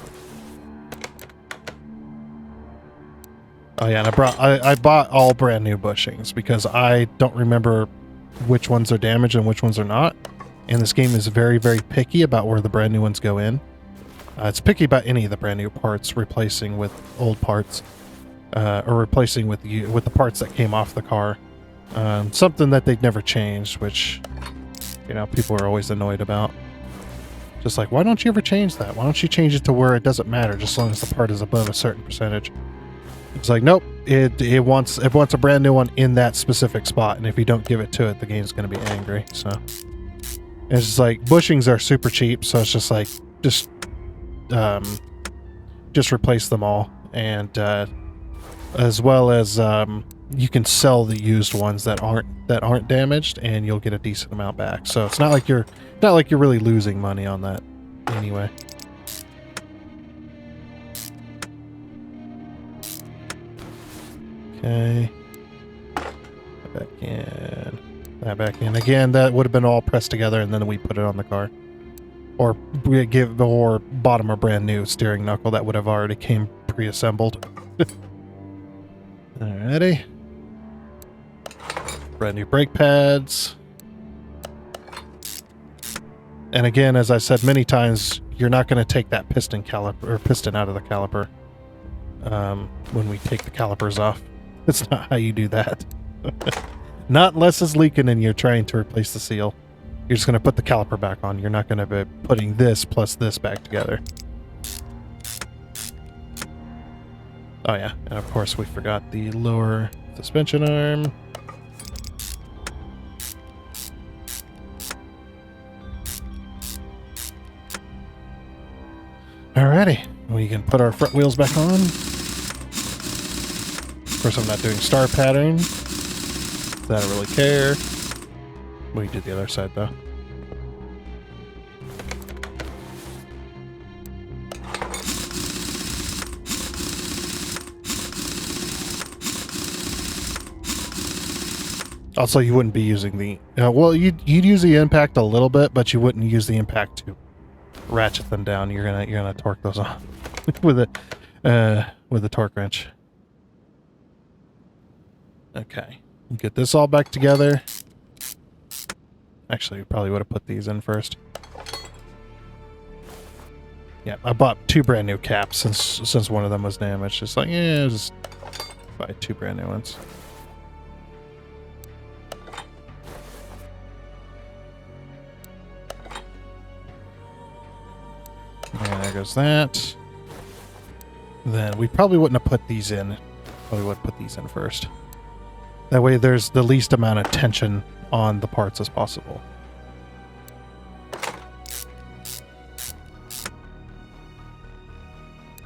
Oh yeah, and I bought all brand new bushings because I don't remember which ones are damaged and which ones are not. And this game is very, very picky about where the brand new ones go in. It's picky about any of the brand new parts, replacing with old parts, or replacing with the parts that came off the car. Something that they'd never changed, which, you know, people are always annoyed about. Just like, why don't you ever change that? Why don't you change it to where it doesn't matter, just as long as the part is above a certain percentage? It's like, nope, it wants a brand new one in that specific spot, and if you don't give it to it, the game's going to be angry. So it's just like, bushings are super cheap, so it's just like, just replace them all, and as well as you can sell the used ones that aren't damaged, and you'll get a decent amount back. So it's not like you're really losing money on that anyway. Okay. Back in. That back in. Again, that would have been all pressed together, and then we put it on the car. Or bottom a brand new steering knuckle that would have already came pre-assembled. Alrighty. Brand new brake pads. And again, as I said many times, you're not going to take that piston out of the caliper when we take the calipers off. That's not how you do that. Not unless it's leaking and you're trying to replace the seal. You're just going to put the caliper back on. You're not going to be putting this plus this back together. Oh yeah, and of course we forgot the lower suspension arm. Alrighty, we can put our front wheels back on. Of course, I'm not doing star pattern. I don't really care. We can do the other side though. Also, you wouldn't be using the... well, you'd use the impact a little bit, but you wouldn't use the impact to ratchet them down. You're gonna torque those off with a torque wrench. Okay, get this all back together. Actually, we probably would have put these in first. Yeah, I bought 2 brand new caps since one of them was damaged. Just like, yeah, just buy 2 brand new ones. And there goes that. Then we probably wouldn't have put these in. Probably would put these in first. That way there's the least amount of tension on the parts as possible.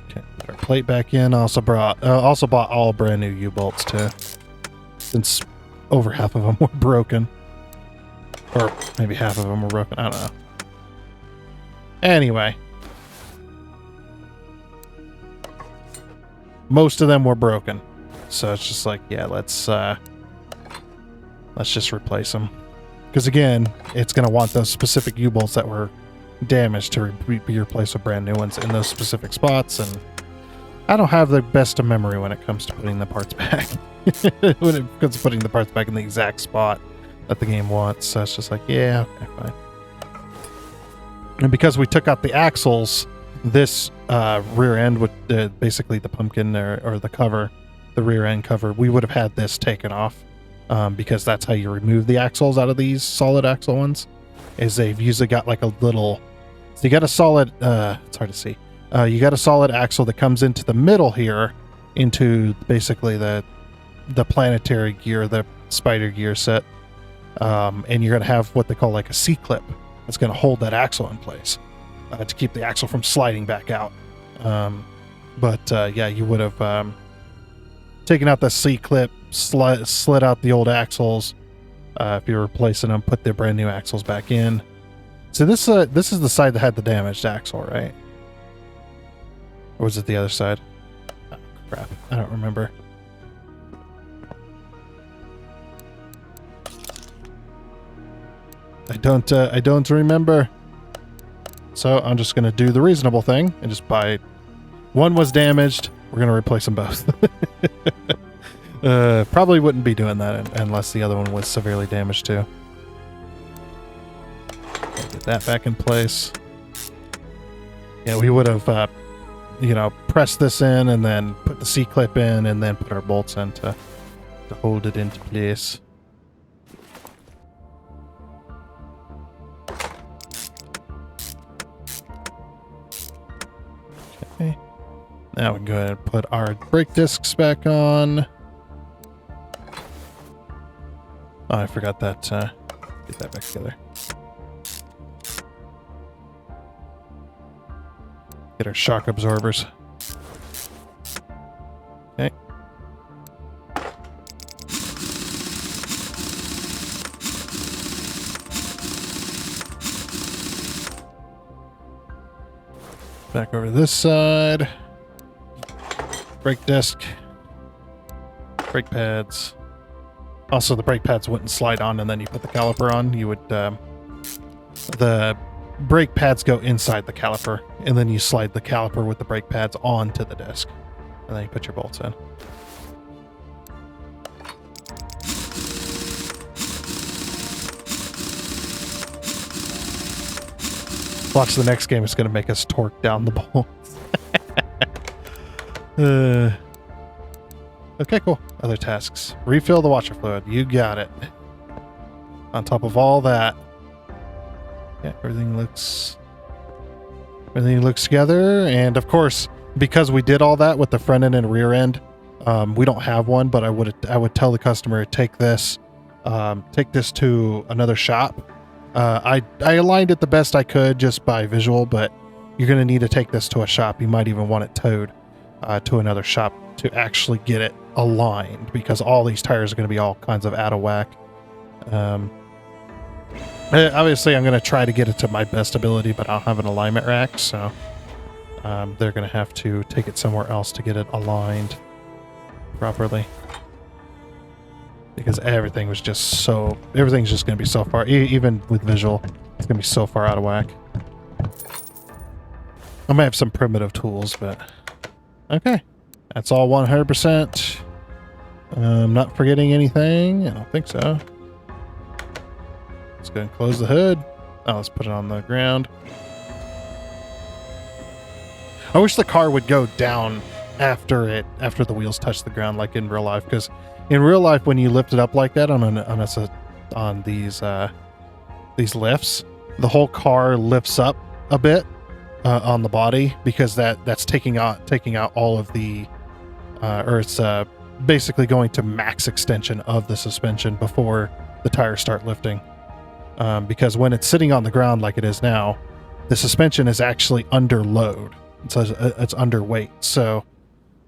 Okay, put our plate back in. Also bought all brand new U-bolts too, since over half of them were broken, or maybe half of them were broken. I don't know. Anyway. Most of them were broken, so it's just like, yeah, let's just replace them. Because again, it's going to want those specific U-bolts that were damaged to be replaced with brand new ones in those specific spots, and I don't have the best of memory when it comes to putting the parts back. When it comes to putting the parts back in the exact spot that the game wants, so it's just like, yeah, okay, fine. And because we took out the axles, this rear end with basically the pumpkin or the cover, the rear end cover, we would have had this taken off because that's how you remove the axles out of these solid axle ones, is they've usually got like a little, so you got a solid, it's hard to see, you got a solid axle that comes into the middle here into basically the planetary gear, the spider gear set, and you're going to have what they call like a C-clip that's going to hold that axle in place. To keep the axle from sliding back out. Yeah, you would have taken out the C-clip, slid out the old axles. If you're replacing them, put the brand new axles back in. So this is the side that had the damaged axle, right? Or was it the other side? Oh, crap, I don't remember. I don't remember. So I'm just going to do the reasonable thing and just buy... One was damaged. We're going to replace them both. Probably wouldn't be doing that unless the other one was severely damaged too. Get that back in place. Yeah, we would have, pressed this in and then put the C-clip in and then put our bolts in to hold it into place. Now we can go ahead and put our brake discs back on. Oh, I forgot that. Get that back together. Get our shock absorbers. Okay. Back over to this side. Brake disc, brake pads. Also, the brake pads wouldn't slide on and then you put the caliper on. You would, the brake pads go inside the caliper and then you slide the caliper with the brake pads onto the disc. And then you put your bolts in. Watch the next game, it's going to make us torque down the bolts. Okay, cool. Other tasks. Refill the washer fluid. You got it. On top of all that. Yeah, everything looks together. And of course, because we did all that with the front end and rear end, we don't have one, but I would tell the customer, take this to another shop. I aligned it the best I could just by visual, but you're going to need to take this to a shop. You might even want it towed to another shop to actually get it aligned, because all these tires are going to be all kinds of out of whack. Obviously, I'm going to try to get it to my best ability, but I don't have an alignment rack, so they're going to have to take it somewhere else to get it aligned properly. Because everything's just going to be so far, even with visual, it's going to be so far out of whack. I might have some primitive tools, but okay. That's all 100%. I'm not forgetting anything. I don't think so. Let's go and close the hood. Oh, let's put it on the ground. I wish the car would go down after the wheels touch the ground, like in real life, because in real life, when you lift it up like that on these lifts, the whole car lifts up a bit on the body, because that's taking out all of the or it's basically going to max extension of the suspension before the tires start lifting. Because when it's sitting on the ground like it is now, the suspension is actually under load. It's underweight, so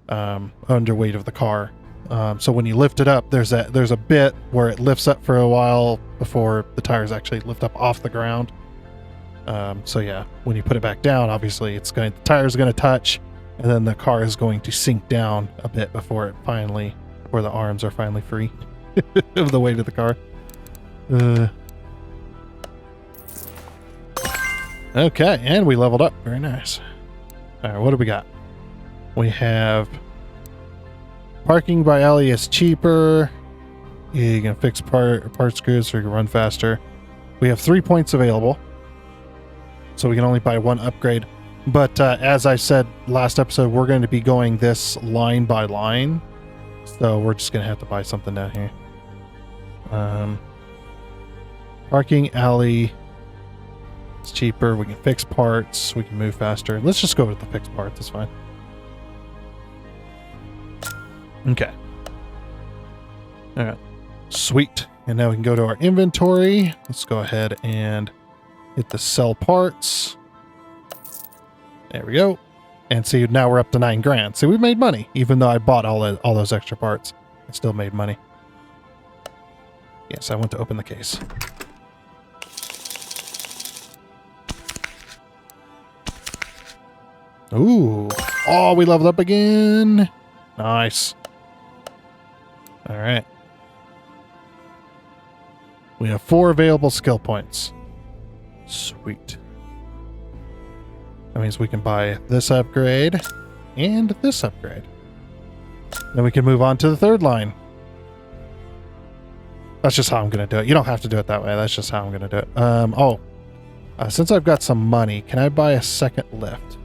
underweight of the car. So when you lift it up, there's a bit where it lifts up for a while before the tires actually lift up off the ground. So yeah, when you put it back down, obviously the tires are going to touch, and then the car is going to sink down a bit before the arms are finally free of the weight of the car. Okay, and we leveled up. Very nice. All right, what do we got? We have parking by alley is cheaper. You can fix part screws so you can run faster. We have 3 points available, so we can only buy 1 upgrade. But as I said last episode, we're going to be going this line by line, so we're just going to have to buy something down here. Parking alley. It's cheaper. We can fix parts. We can move faster. Let's just go with the fixed parts. That's fine. Okay. All right. Sweet. And now we can go to our inventory. Let's go ahead and hit the sell parts. There we go. And see, now we're up to 9 grand. See, we made money. Even though I bought all those extra parts, I still made money. Yes, I went to open the case. Ooh. Oh, we leveled up again. Nice. All right. We have 4 available skill points. Sweet. That means we can buy this upgrade and this upgrade. Then we can move on to the 3rd line. That's just how I'm going to do it. You don't have to do it that way. That's just how I'm going to do it. Since I've got some money, can I buy a 2nd lift?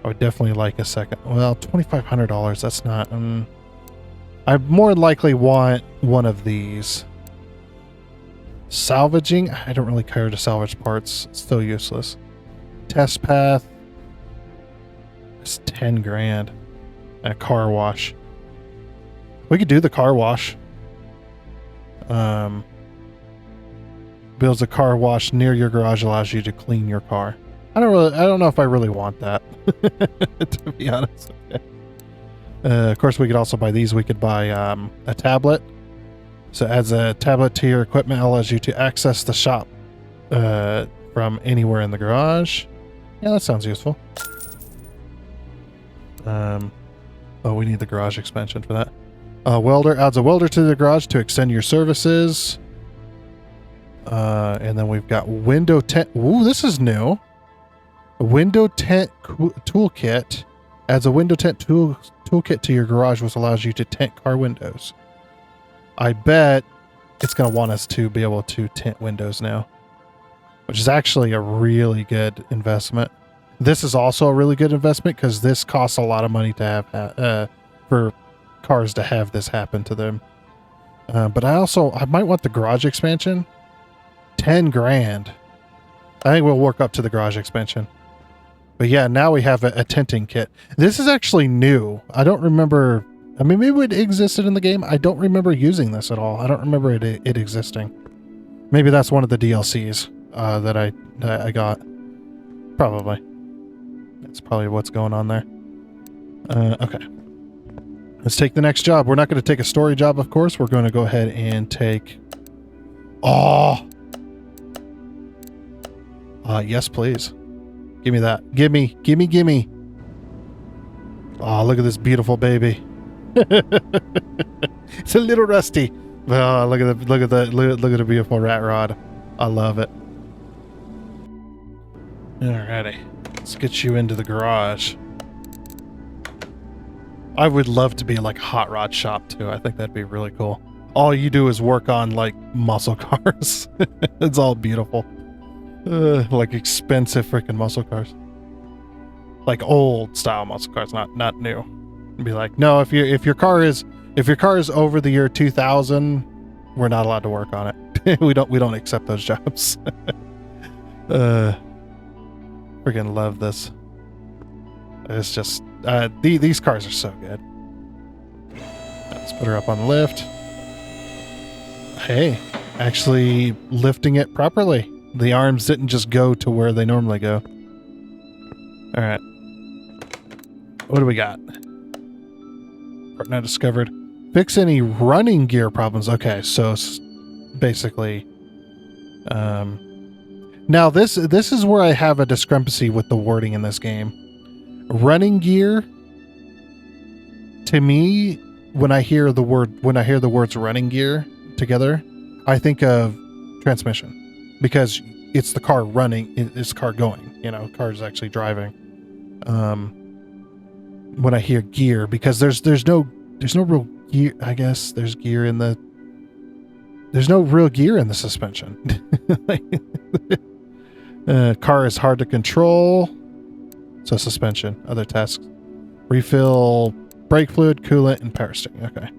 I would definitely like a 2nd. Well, $2,500. That's not... I more likely want one of these. Salvaging? I don't really care to salvage parts. It's still useless. Test path. It's 10 grand. And a car wash. We could do the car wash. Builds a car wash near your garage, allows you to clean your car. I don't know if I really want that, to be honest. Of course, we could also buy these. We could buy a tablet. So it adds a tablet to your equipment, allows you to access the shop from anywhere in the garage. Yeah, that sounds useful. Oh, we need the garage expansion for that. Welder adds a welder to the garage to extend your services. And then we've got window tent. Ooh, this is new. A window tent toolkit adds a window tent toolkit to your garage, which allows you to tint car windows. I bet it's going to want us to be able to tint windows now, which is actually a really good investment. This is also a really good investment because this costs a lot of money to have for cars to have this happen to them. But I might want the garage expansion. 10 grand. I think we'll work up to the garage expansion. But yeah, now we have a tinting kit. This is actually new. I don't remember. I mean, maybe it existed in the game. I don't remember using this at all. I don't remember it existing. Maybe that's one of the DLCs that I I got. Probably. That's probably what's going on there. Okay. Let's take the next job. We're not going to take a story job, of course. We're going to go ahead and take... Oh! Yes, please. Give me that. Gimme. Oh, look at this beautiful baby. It's a little rusty. Oh, look at the beautiful rat rod. I love it. Alrighty. Let's get you into the garage. I would love to be like a hot rod shop too. I think that'd be really cool. All you do is work on like muscle cars. It's all beautiful. Like expensive freaking muscle cars. Like old style muscle cars, not new. It'd be like, no, if your car is over the year 2000, we're not allowed to work on it. we don't accept those jobs. Freaking love this. It's just these cars are so good. Let's put her up on the lift. Hey, actually lifting it properly. The arms didn't just go to where they normally go. All right. What do we got? Part not discovered. Fix any running gear problems. Okay, so basically, now this is where I have a discrepancy with the wording in this game. Running gear, to me, when I hear the words running gear together, I think of transmission, because it's the car running, it's the car going, you know, car's actually driving. When I hear gear, because there's no real gear, I guess there's no real gear in the suspension. Car is hard to control. So suspension, other tasks. Refill brake fluid, coolant, and power steering. Okay.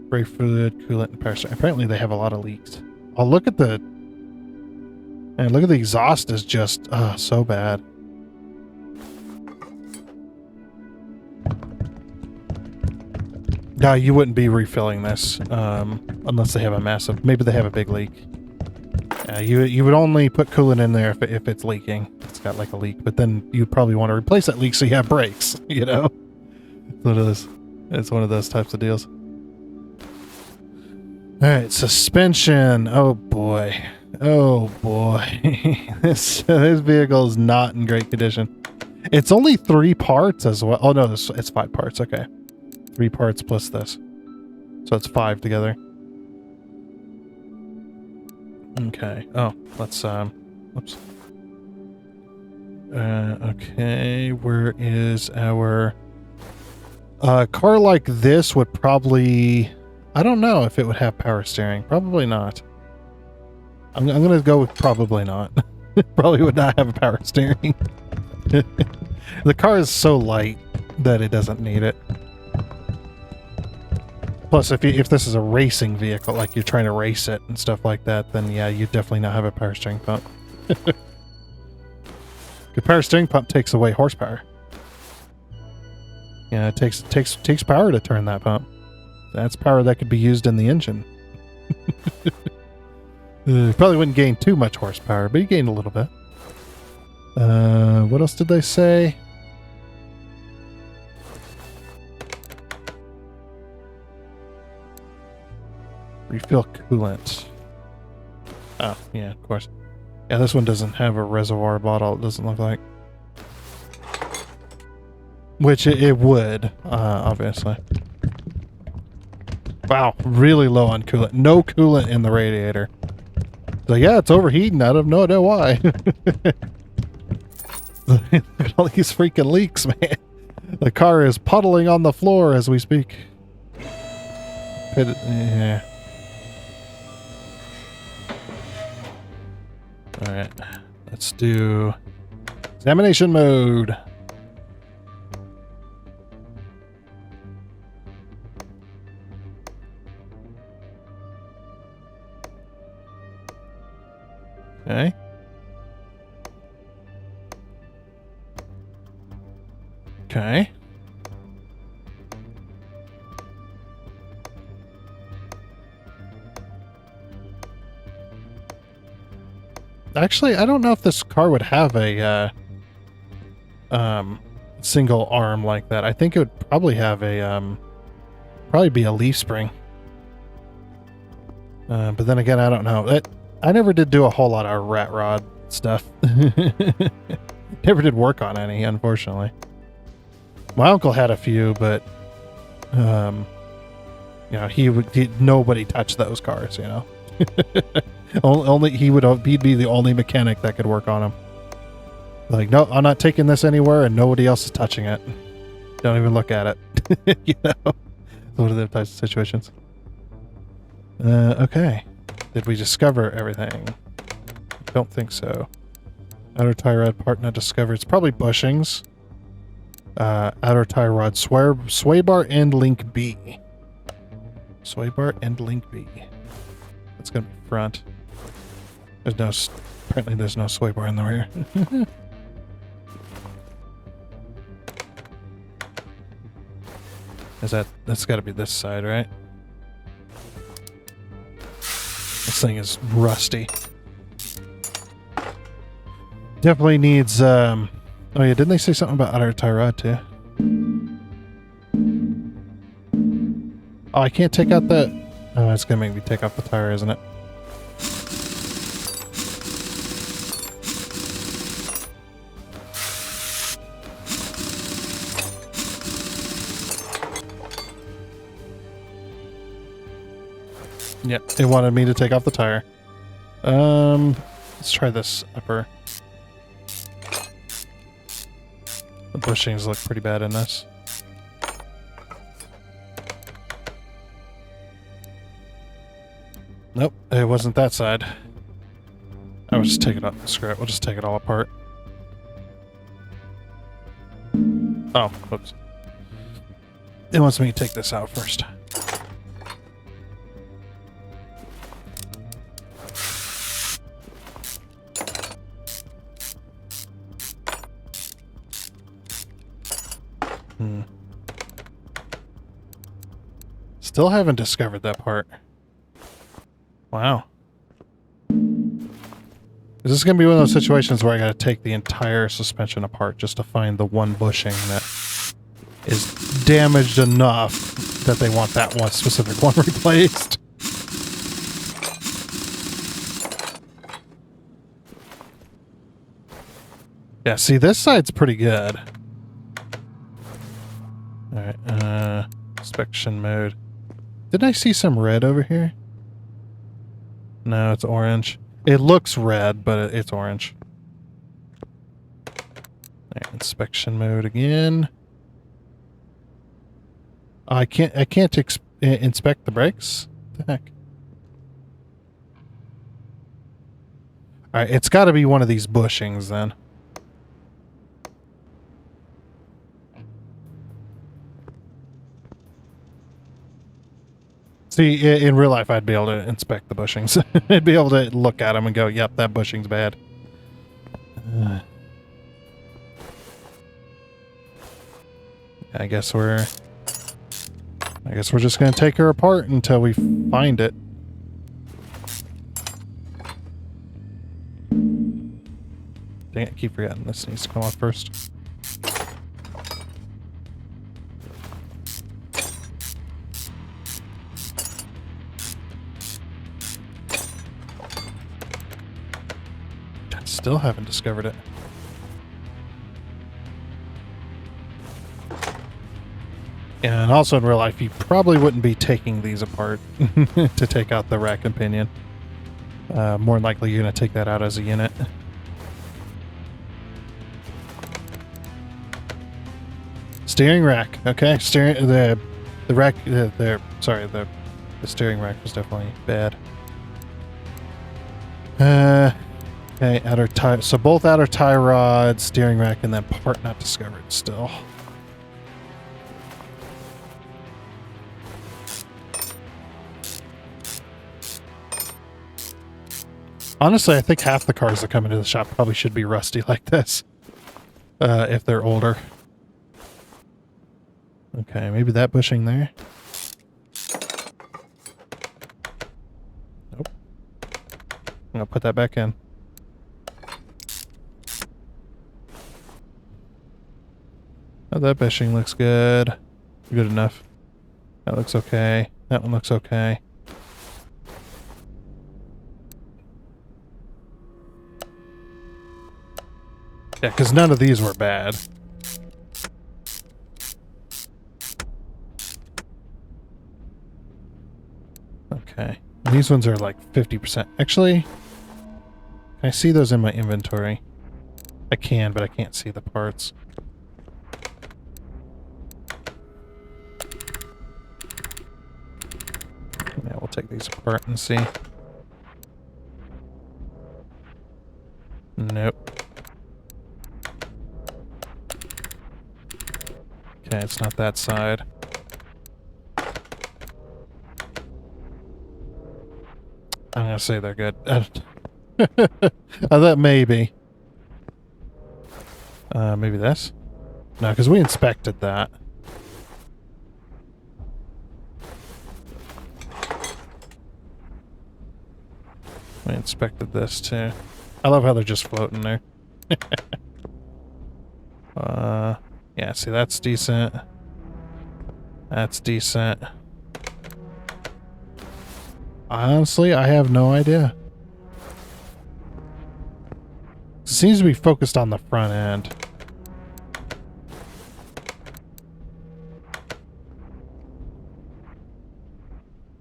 Brake fluid, coolant, and power steering. Apparently they have a lot of leaks. Oh, look at the exhaust is just so bad. No, you wouldn't be refilling this unless they have a massive. Maybe they have a big leak. You would only put coolant in there if it's leaking. It's got like a leak, but then you'd probably want to replace that leak so you have brakes. You know, it's one of those types of deals. All right, suspension. Oh boy, this vehicle is not in great condition. It's only 3 parts as well. Oh no, it's 5 parts. Okay. 3 parts plus this. So it's 5 together. Okay. Oh, let's, whoops. Okay, where is our... car like this would probably... I don't know if it would have power steering. Probably not. I'm gonna go with probably not. Probably would not have a power steering. The car is so light that it doesn't need it. Plus, if this is a racing vehicle, like you're trying to race it and stuff like that, then yeah, you definitely not have a power steering pump. The power steering pump takes away horsepower. Yeah, it takes power to turn that pump. That's power that could be used in the engine. Probably wouldn't gain too much horsepower, but you gained a little bit. What else did they say? Refill coolant. Oh, yeah, of course. Yeah, this one doesn't have a reservoir bottle, it doesn't look like. Which it would, obviously. Wow, really low on coolant. No coolant in the radiator. So yeah, it's overheating. I have no idea why. Look at all these freaking leaks, man. The car is puddling on the floor as we speak. Yeah. Alright, let's do examination mode. Okay. Okay. Actually, I don't know if this car would have a single arm like that. I think it would probably have a probably be a leaf spring. But then again, I don't know. I never did do a whole lot of rat rod stuff. Never did work on any, unfortunately. My uncle had a few, but you know, nobody touched those cars, you know. He'd be the only mechanic that could work on them. Like, no, I'm not taking this anywhere, and nobody else is touching it. Don't even look at it. You know, one of those types of situations. Okay. Did we discover everything? Don't think so. Outer tie rod part not discovered. It's probably bushings. Outer tie rod, sway bar, and link B. Sway bar and link B. That's gonna be front. Apparently there's no sway bar in the rear. That's gotta be this side, right? This thing is rusty. Definitely needs, oh yeah, didn't they say something about outer tie rod too? Oh, I can't take out that. Oh, it's gonna make me take off the tire, isn't it? Yep, it wanted me to take off the tire. Let's try this upper. The bushings look pretty bad in this. Nope, it wasn't that side. I will just take it up. Screw it, we'll just take it all apart. Oh, whoops. It wants me to take this out first. Still haven't discovered that part. Wow. Is this going to be one of those situations where I got to take the entire suspension apart just to find the one bushing that is damaged enough that they want that one specific one replaced? Yeah, see, this side's pretty good. Alright, inspection mode. Didn't I see some red over here? No, it's orange. It looks red, but it's orange. Right, inspection mode again. Oh, I can't inspect the brakes? What the heck? Alright, it's got to be one of these bushings then. See, in real life, I'd be able to inspect the bushings. I'd be able to look at them and go, yep, that bushing's bad. I guess we're just going to take her apart until we find it. Dang it, I keep forgetting this needs to come off first. Still haven't discovered it. And also in real life, you probably wouldn't be taking these apart to take out the rack and pinion. More than likely, you're going to take that out as a unit. Steering rack. Okay, the rack. The steering rack was definitely bad. Okay, outer tie. So both outer tie rods, steering rack, and then part not discovered still. Honestly, I think half the cars that come into the shop probably should be rusty like this. If they're older. Okay, maybe that bushing there. Nope. I'm gonna put that back in. Oh, that bushing looks good. Good enough. That looks okay. That one looks okay. Yeah, because none of these were bad. Okay. These ones are like 50%. Actually, can I see those in my inventory? I can, but I can't see the parts. Yeah, we'll take these apart and see. Nope. Okay, it's not that side. I'm gonna say they're good. I thought maybe. Maybe this? No, because we inspected that. We inspected this too. I love how they're just floating there. Yeah, see, that's decent. That's decent. Honestly, I have no idea. It seems to be focused on the front end.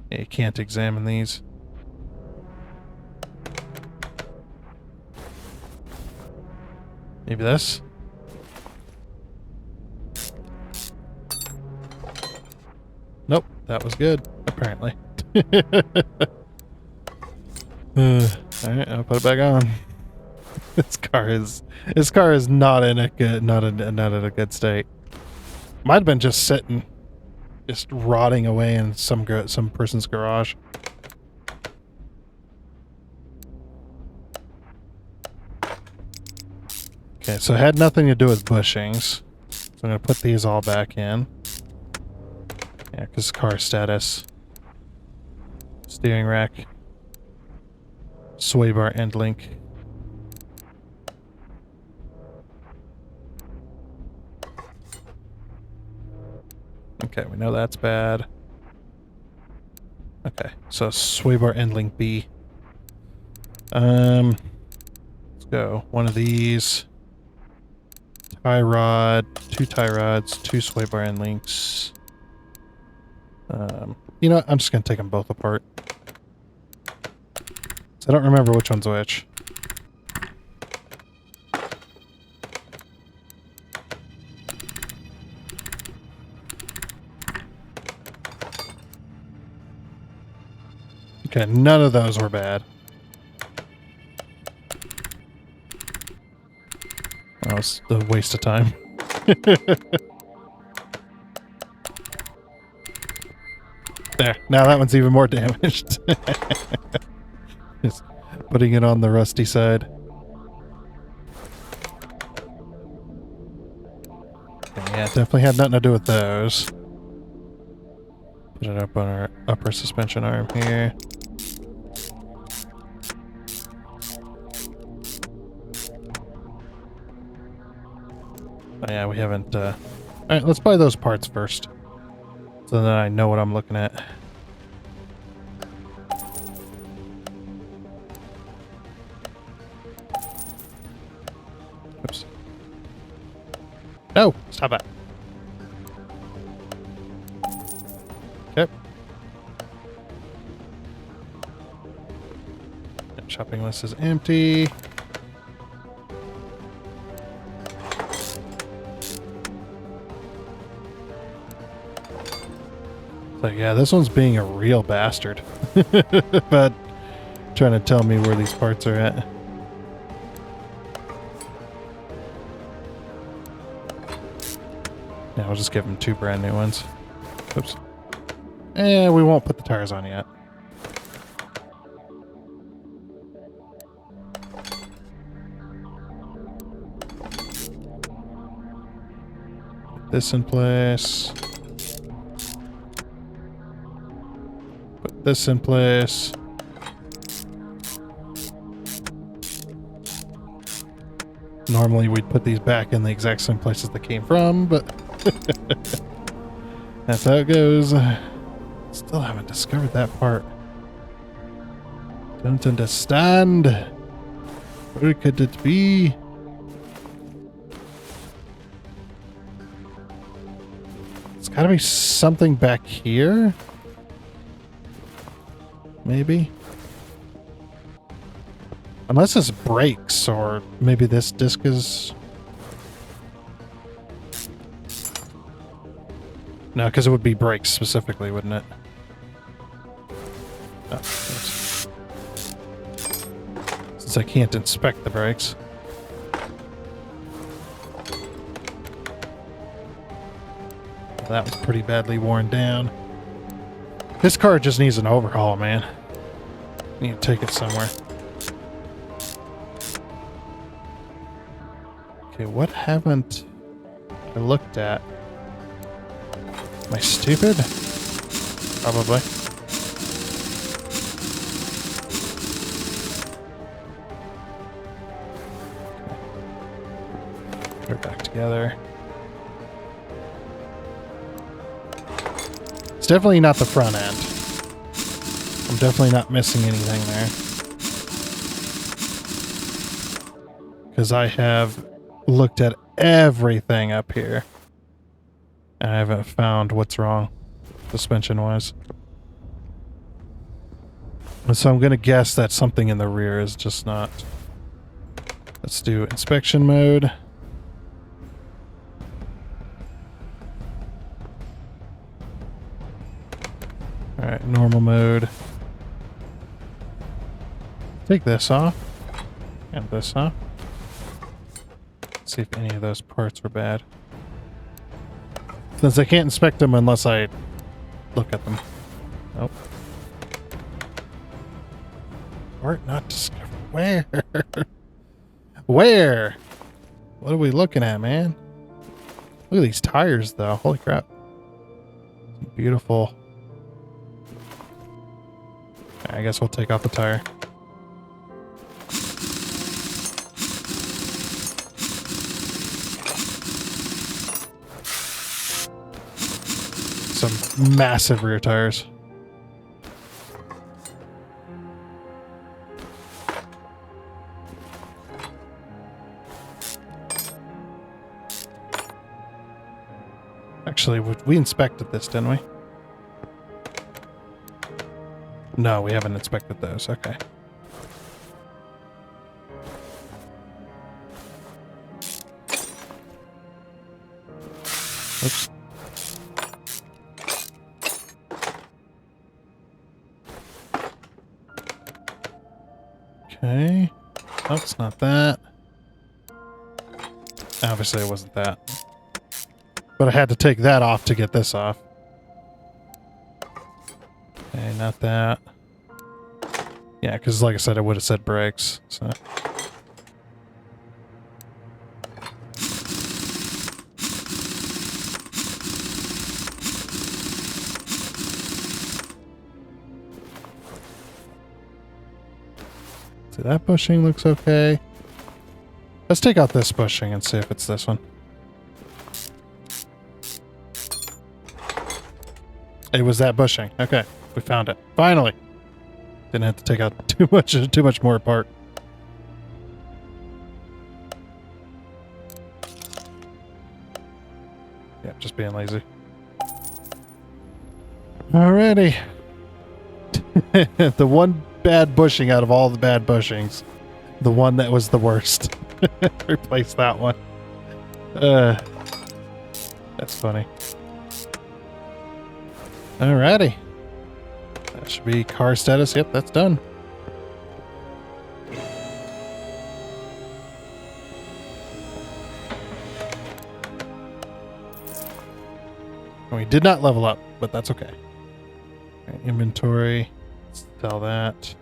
Yeah, you can't examine these. Maybe this? Nope, that was good, apparently. Alright, I'll put it back on. This car is not in a good not in a good state. Might have been just sitting, just rotting away in some person's garage. Okay, so it had nothing to do with bushings. So I'm gonna put these all back in. Yeah, because car status. Steering rack. Sway bar end link. Okay, we know that's bad. Okay, so sway bar end link B. Let's go. One of these. Tie rod, 2 tie rods, 2 sway bar end links. You know what? I'm just gonna take them both apart. So I don't remember which one's which. Okay, none of those were bad. That was a waste of time. There, now that one's even more damaged. Just putting it on the rusty side. Okay, yeah, definitely had nothing to do with those. Put it up on our upper suspension arm here. Oh yeah, we haven't, Alright, let's buy those parts first. So that I know what I'm looking at. Oops. No! Stop it! Okay. Shopping list is empty. So yeah, this one's being a real bastard. But trying to tell me where these parts are at. Yeah, I'll just give them 2 brand new ones. Oops. We won't put the tires on yet. Put this in place. Put this in place. Normally we'd put these back in the exact same places they came from, but That's how it goes. Still haven't discovered that part. Don't understand. Where could it be? It's gotta be something back here. Maybe. Unless it's brakes, or maybe this disc is... No, because it would be brakes specifically, wouldn't it? Oh, yes. Since I can't inspect the brakes. That was pretty badly worn down. This car just needs an overhaul, man. Need to take it somewhere. Okay, what haven't I looked at? Am I stupid? Probably. Put it back together. It's definitely not the front end. I'm definitely not missing anything there. Because I have looked at everything up here. And I haven't found what's wrong, suspension-wise. And so I'm going to guess that something in the rear is just not. Let's do inspection mode. Alright, normal mode. Take this off. And this off. See if any of those parts were bad. Since I can't inspect them unless I look at them. Nope. Part not discovered. Where? Where? What are we looking at, man? Look at these tires, though. Holy crap. Beautiful. I guess we'll take off the tire. Some massive rear tires. Actually, we inspected this, didn't we? No, we haven't inspected those. Okay. Oops. Okay. Oh, it's not that. Obviously, it wasn't that. But I had to take that off to get this off. Okay, not that. Yeah, because like I said, it would have said brakes, so... See, that bushing looks okay. Let's take out this bushing and see if it's this one. It was that bushing. Okay, we found it. Finally! Didn't have to take out too much more apart. Yeah, just being lazy. Alrighty. The one bad bushing out of all the bad bushings. The one that was the worst. Replace that one. That's funny. Alrighty. That should be car status. Yep, that's done. We did not level up, but that's okay. Right, inventory. Sell that.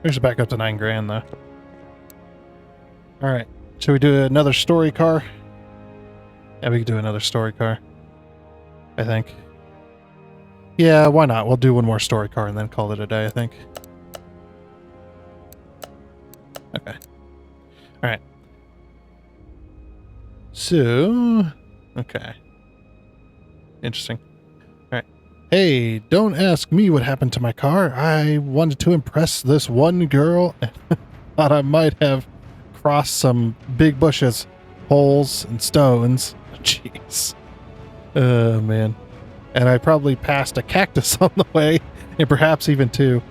We should back up to 9 grand though. Alright. Should we do another story car? Yeah, we could do another story car. I think. Yeah, why not? We'll do one more story car and then call it a day, I think. Okay. Alright. So, okay. Interesting. All right. Hey, don't ask me what happened to my car. I wanted to impress this one girl. Thought I might have crossed some big bushes, holes, and stones. Jeez. Oh, man. And I probably passed a cactus on the way, and perhaps even two.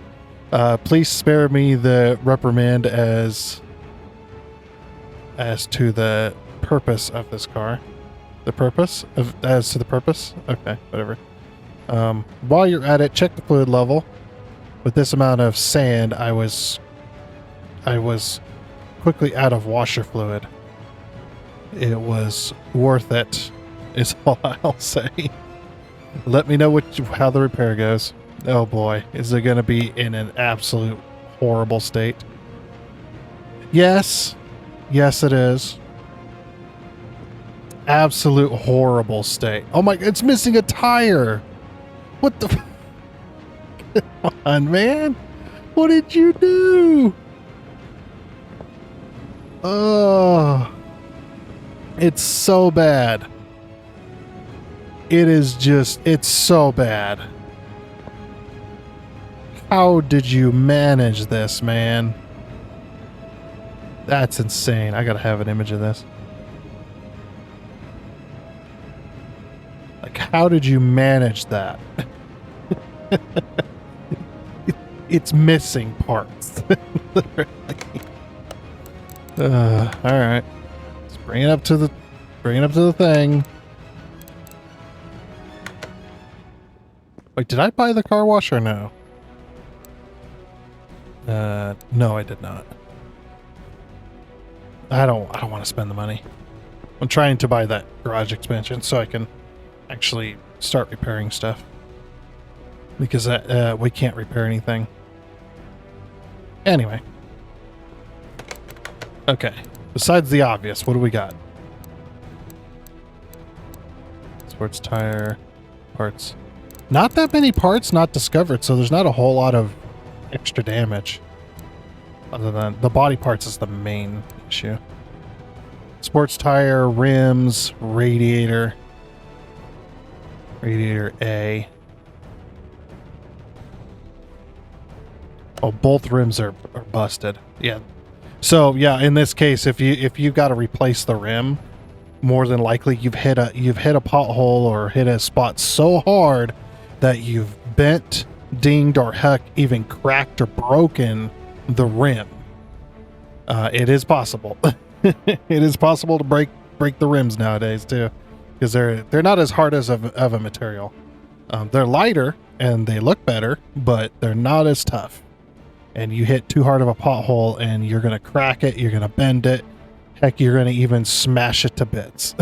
Please spare me the reprimand as to the purpose of this car. As to the purpose? Okay, whatever. While you're at it, check the fluid level. With this amount of sand, I was quickly out of washer fluid. It was worth it, is all I'll say. Let me know how the repair goes. Oh boy, is it going to be in an absolute horrible state? Yes. Yes, it is. Absolute horrible state. Oh my, it's missing a tire. What the? Come on, man. What did you do? Oh, it's so bad. It's so bad. How did you manage this, man? That's insane. I gotta have an image of this. Like, how did you manage that? It's missing parts. All right. Let's bring it up to the thing. Wait, did I buy the car wash or no? No, I did not. I don't want to spend the money. I'm trying to buy that garage expansion so I can actually start repairing stuff. Because we can't repair anything. Anyway. Okay. Besides the obvious, what do we got? Sports tire parts. Not that many parts not discovered, so there's not a whole lot of extra damage. Other than the body parts is the main issue. Sports tire, rims, radiator. Radiator A. Oh, both rims are busted. Yeah. So yeah, in this case, if you've got to replace the rim, more than likely you've hit a pothole or hit a spot so hard that you've bent, dinged, or heck, even cracked or broken the rim. It is possible. It is possible to break the rims nowadays too, because they're not as hard as of a material. They're lighter and they look better, but they're not as tough. And you hit too hard of a pothole and you're gonna crack it, you're gonna bend it, heck, you're gonna even smash it to bits.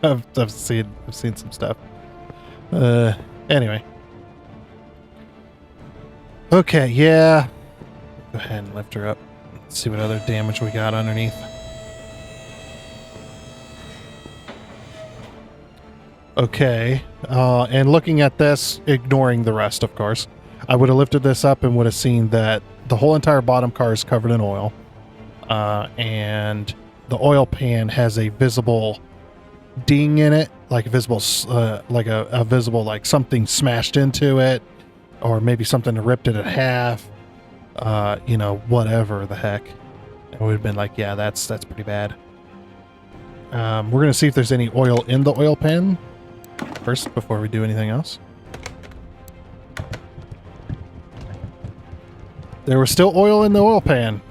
I've seen some stuff. Anyway. Okay, yeah. Go ahead and lift her up. Let's see what other damage we got underneath. Okay, and looking at this, ignoring the rest, of course, I would have lifted this up and would have seen that the whole entire bottom car is covered in oil, and the oil pan has a visible ding in it, like a visible, like something smashed into it, or maybe something ripped it in half. You know, whatever the heck. It would have been like, yeah, that's pretty bad. We're gonna see if there's any oil in the oil pan first before we do anything else. There was still oil in the oil pan.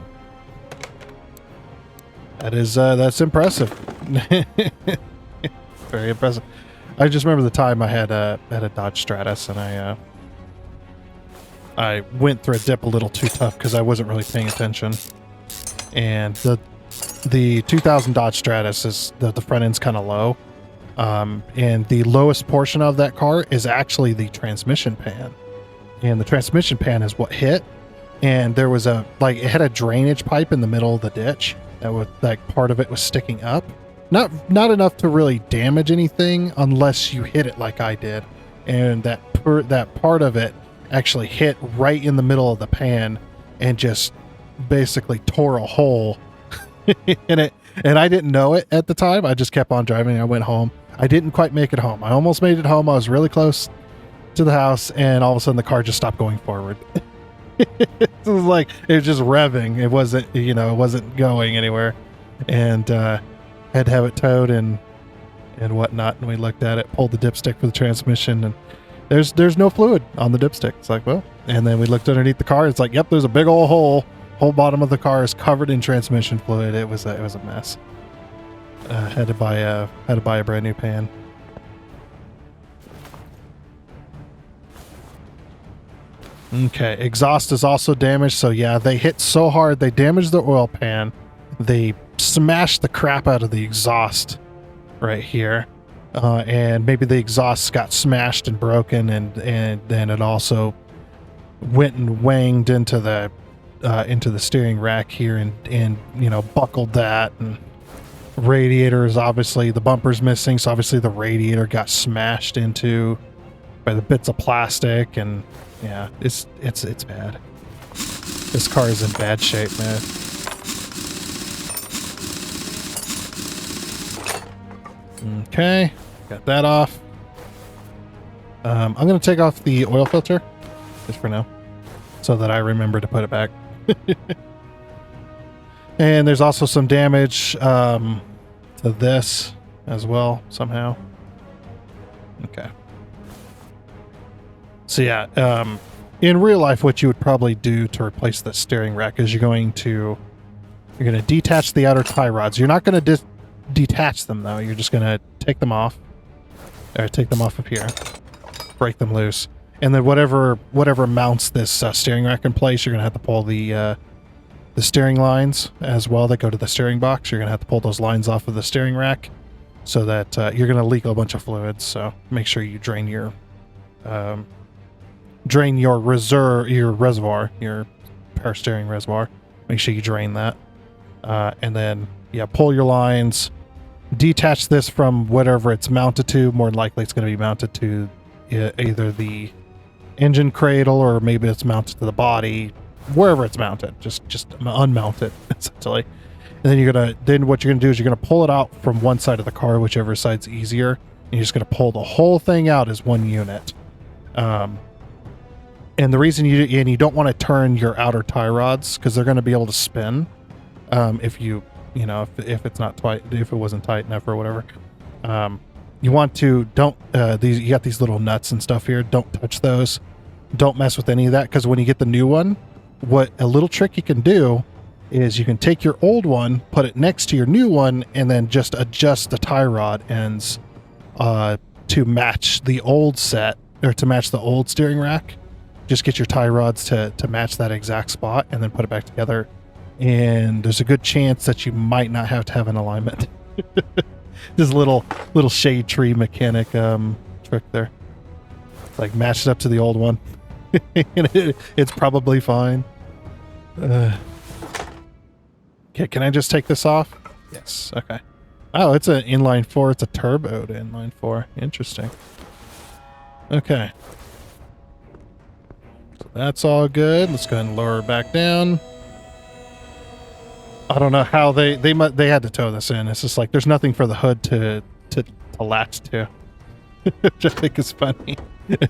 That's impressive. Very impressive. I just remember the time I had a Dodge Stratus and I went through a dip a little too tough because I wasn't really paying attention. And the 2000 Dodge Stratus is the front end's kind of low. And the lowest portion of that car is actually the transmission pan. And the transmission pan is what hit. And there was it had a drainage pipe in the middle of the ditch that part of it was sticking up. Not enough to really damage anything unless you hit it like I did. And that part of it actually hit right in the middle of the pan and just basically tore a hole in it. And I didn't know it at the time. I just kept on driving. I went home. I didn't quite make it home. I almost made it home. I was really close to the house, and all of a sudden the car just stopped going forward. It was like it was just revving. It wasn't, it wasn't going anywhere, and had to have it towed and whatnot. And we looked at it, pulled the dipstick for the transmission, and there's no fluid on the dipstick. It's like, well, and then we looked underneath the car. It's like, yep, there's a big old hole. Whole bottom of the car is covered in transmission fluid. It was a mess. Had to buy a brand new pan. Okay, exhaust is also damaged. So yeah, they hit so hard they damaged the oil pan. They smashed the crap out of the exhaust right here, and maybe the exhaust got smashed and broken, and then it also went and wanged into the steering rack here, and buckled that. And radiator is obviously, the bumper's missing, so obviously the radiator got smashed into by the bits of plastic. And yeah, it's bad. This car is in bad shape, man. Okay, got that off. I'm gonna take off the oil filter just for now, so that I remember to put it back. And there's also some damage to this as well somehow. Okay. So yeah, in real life, what you would probably do to replace the steering rack is you're going to detach the outer tie rods. You're not going to detach them though. You're just going to take them off, or take them off of here, break them loose, and then whatever mounts this steering rack in place, you're going to have to pull the steering lines as well that go to the steering box. You're going to have to pull those lines off of the steering rack, so that you're going to leak a bunch of fluids. So make sure you drain your reservoir, your power steering reservoir. Make sure you drain that, and then yeah, pull your lines, detach this from whatever it's mounted to. More than likely it's going to be mounted to either the engine cradle, or maybe it's mounted to the body. Wherever it's mounted, just unmount it essentially. And then what you're gonna do is you're gonna pull it out from one side of the car, whichever side's easier, and you're just gonna pull the whole thing out as one unit. And the reason you don't want to turn your outer tie rods, because they're going to be able to spin if if it's not tight, if it wasn't tight enough or whatever. You want to you got these little nuts and stuff here. Don't touch those. Don't mess with any of that, because when you get the new one, what a little trick you can do is you can take your old one, put it next to your new one, and then just adjust the tie rod ends to match the old set, or to match the old steering rack. Just get your tie rods to match that exact spot, and then put it back together. And there's a good chance that you might not have to have an alignment. This little shade tree mechanic trick there. Like, match it up to the old one. It's probably fine. Okay, can I just take this off? Yes, okay. Oh, it's an inline 4. It's a turbo to inline 4. Interesting. Okay. So that's all good. Let's go ahead and lower it back down. I don't know how they had to tow this in. It's just like there's nothing for the hood to latch to. Which I think is funny.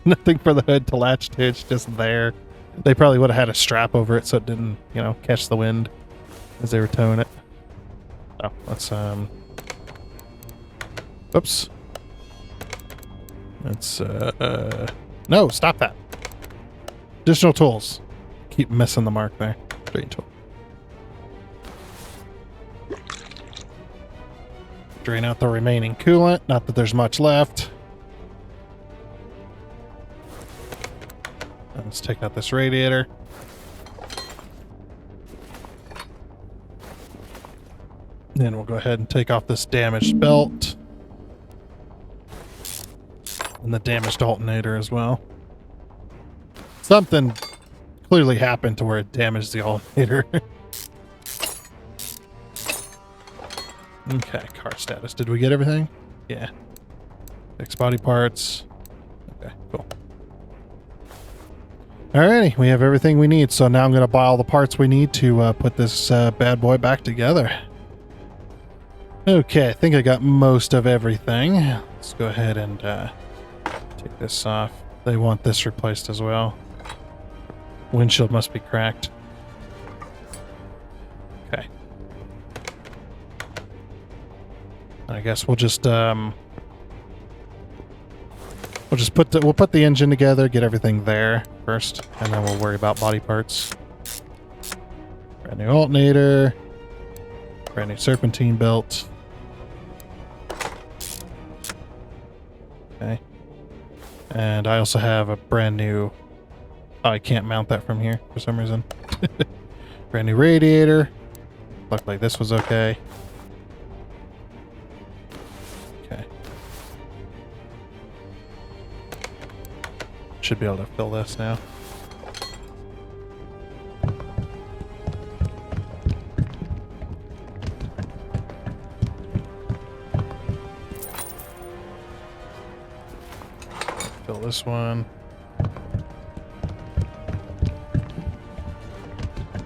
Nothing for the hood to latch to. It's just there. They probably would have had a strap over it so it didn't, catch the wind as they were towing it. Oh, let's oops. Let's no, stop that. Additional tools. Keep missing the mark there. Drain tool. Drain out the remaining coolant. Not that there's much left. Let's take out this radiator. Then we'll go ahead and take off this damaged belt. And the damaged alternator as well. Something clearly happened to where it damaged the alternator. Okay, car status. Did we get everything? Yeah. Fix body parts. Okay, cool. Alrighty, we have everything we need. So now I'm going to buy all the parts we need to put this bad boy back together. Okay, I think I got most of everything. Let's go ahead and take this off. They want this replaced as well. Windshield must be cracked. Okay. I guess we'll just put the engine together, get everything there first, and then we'll worry about body parts. Brand new alternator, brand new serpentine belt. Okay. And I also have a brand new... Oh, I can't mount that from here for some reason. Brand new radiator. Looked like this was okay. Okay. Should be able to fill this now. Fill this one.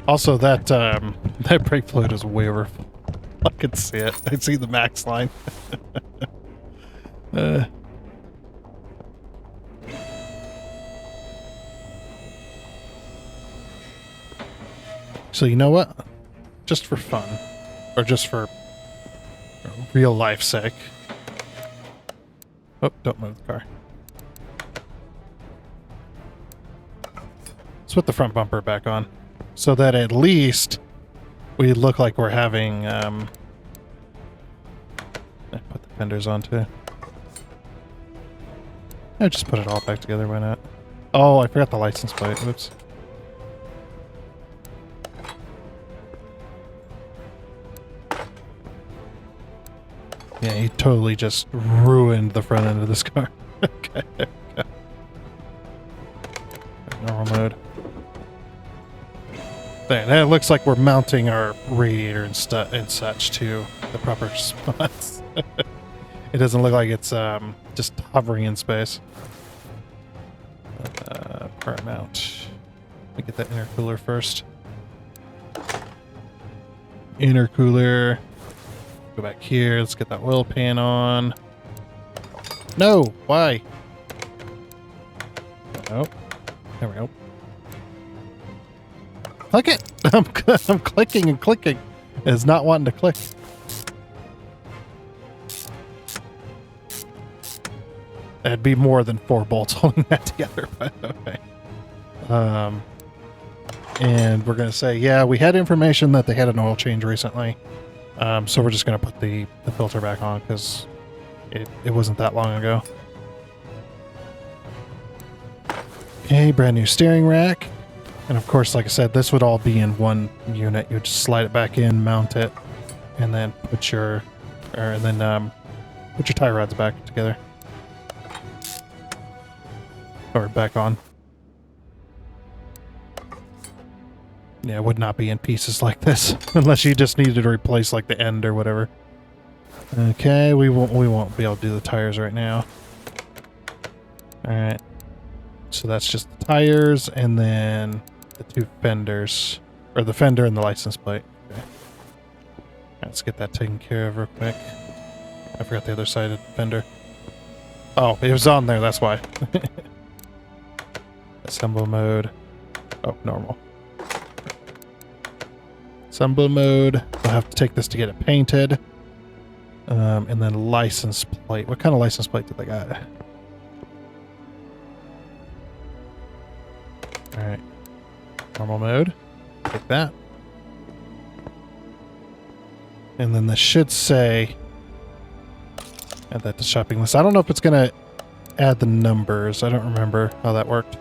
Also, that that brake fluid is way overfull. I can see it. I see the max line. So you know what? Just for fun, or just for real life sake. Oh, don't move the car. Let's put the front bumper back on, so that at least we look like we're having, put the fenders on too. I just put it all back together, why not? Oh, I forgot the license plate, whoops. Yeah, he totally just ruined the front end of this car. Okay. Normal mode. There, that looks like we're mounting our radiator and such to the proper spots. It doesn't look like it's just hovering in space. Part mount. Let me get that intercooler first. Intercooler. Go back here. Let's get that oil pan on. No! Why? Oh. There we go. Click it! I'm clicking and clicking. It's not wanting to click. That'd be more than 4 bolts holding that together, but okay. And we're going to say, yeah, we had information that they had an oil change recently. So we're just going to put the filter back on because it wasn't that long ago. Okay, brand new steering rack. And of course, like I said, this would all be in one unit. You would just slide it back in, mount it, and then put your tie rods back together. Or back on. Yeah, it would not be in pieces like this unless you just needed to replace like the end or whatever. Okay, we won't be able to do the tires right now. All right. So that's just the tires and then the 2 fenders, or the fender and the license plate. Okay. Let's get that taken care of real quick. I forgot the other side of the fender. Oh, it was on there, that's why. Assemble mode. Oh, normal. Assemble mode. We'll have to take this to get it painted. And then license plate. What kind of license plate did they got? Alright. Normal mode. Take that. And then this should say... Add that to shopping list. I don't know if it's going to add the numbers. I don't remember how that worked.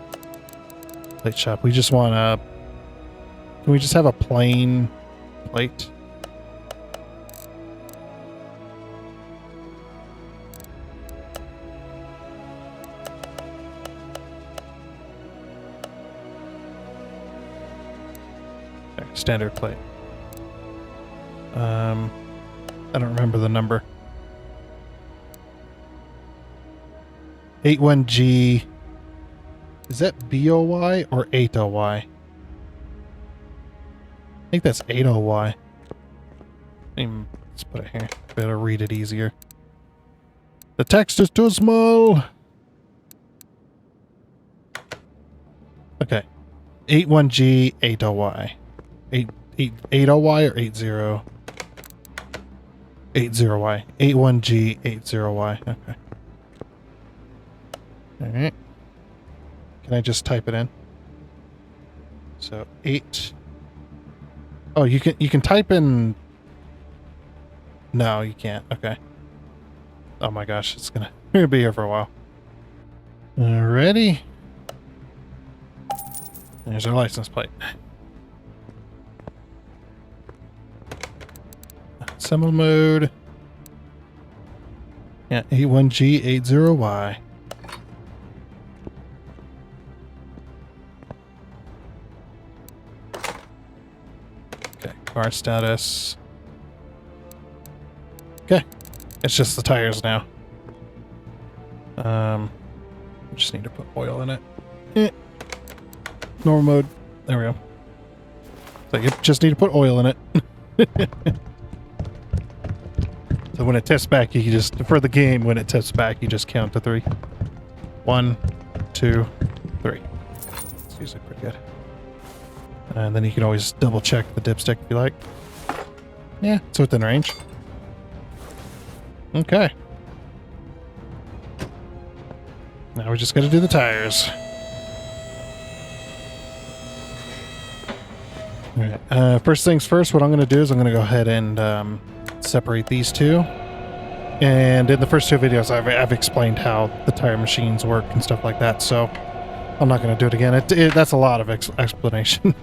Plate shop. We just want a... Can we just have a plain plate? Okay, standard plate. I don't remember the number. 81G. Is that BOY or 80Y? I think that's 80Y. Let's put it here. Better read it easier. The text is too small. Okay. 81G 80Y. 80Y or 80? 80Y. 81G 80Y. Okay. Alright. Can I just type it in? So 8. Oh, you can type in. No, you can't. Okay. Oh my gosh, it's gonna be here for a while. Alrighty. There's our license plate. Assemble mode. Yeah, 81G80Y. Okay, car status. Okay, it's just the tires now. Just need to put oil in it. Normal mode. There we go. So you just need to put oil in it. So when it tips back, you can just, for the game, when it tips back, you just count to 3. 1, 2, 3. It's usually pretty good. And then you can always double check the dipstick if you like. Yeah, it's within range. Okay. Now we just got to do the tires. Alright, first things first, what I'm going to do is I'm going to go ahead and separate these two. And in the first two videos, I've explained how the tire machines work and stuff like that, so I'm not going to do it again. That's a lot of explanation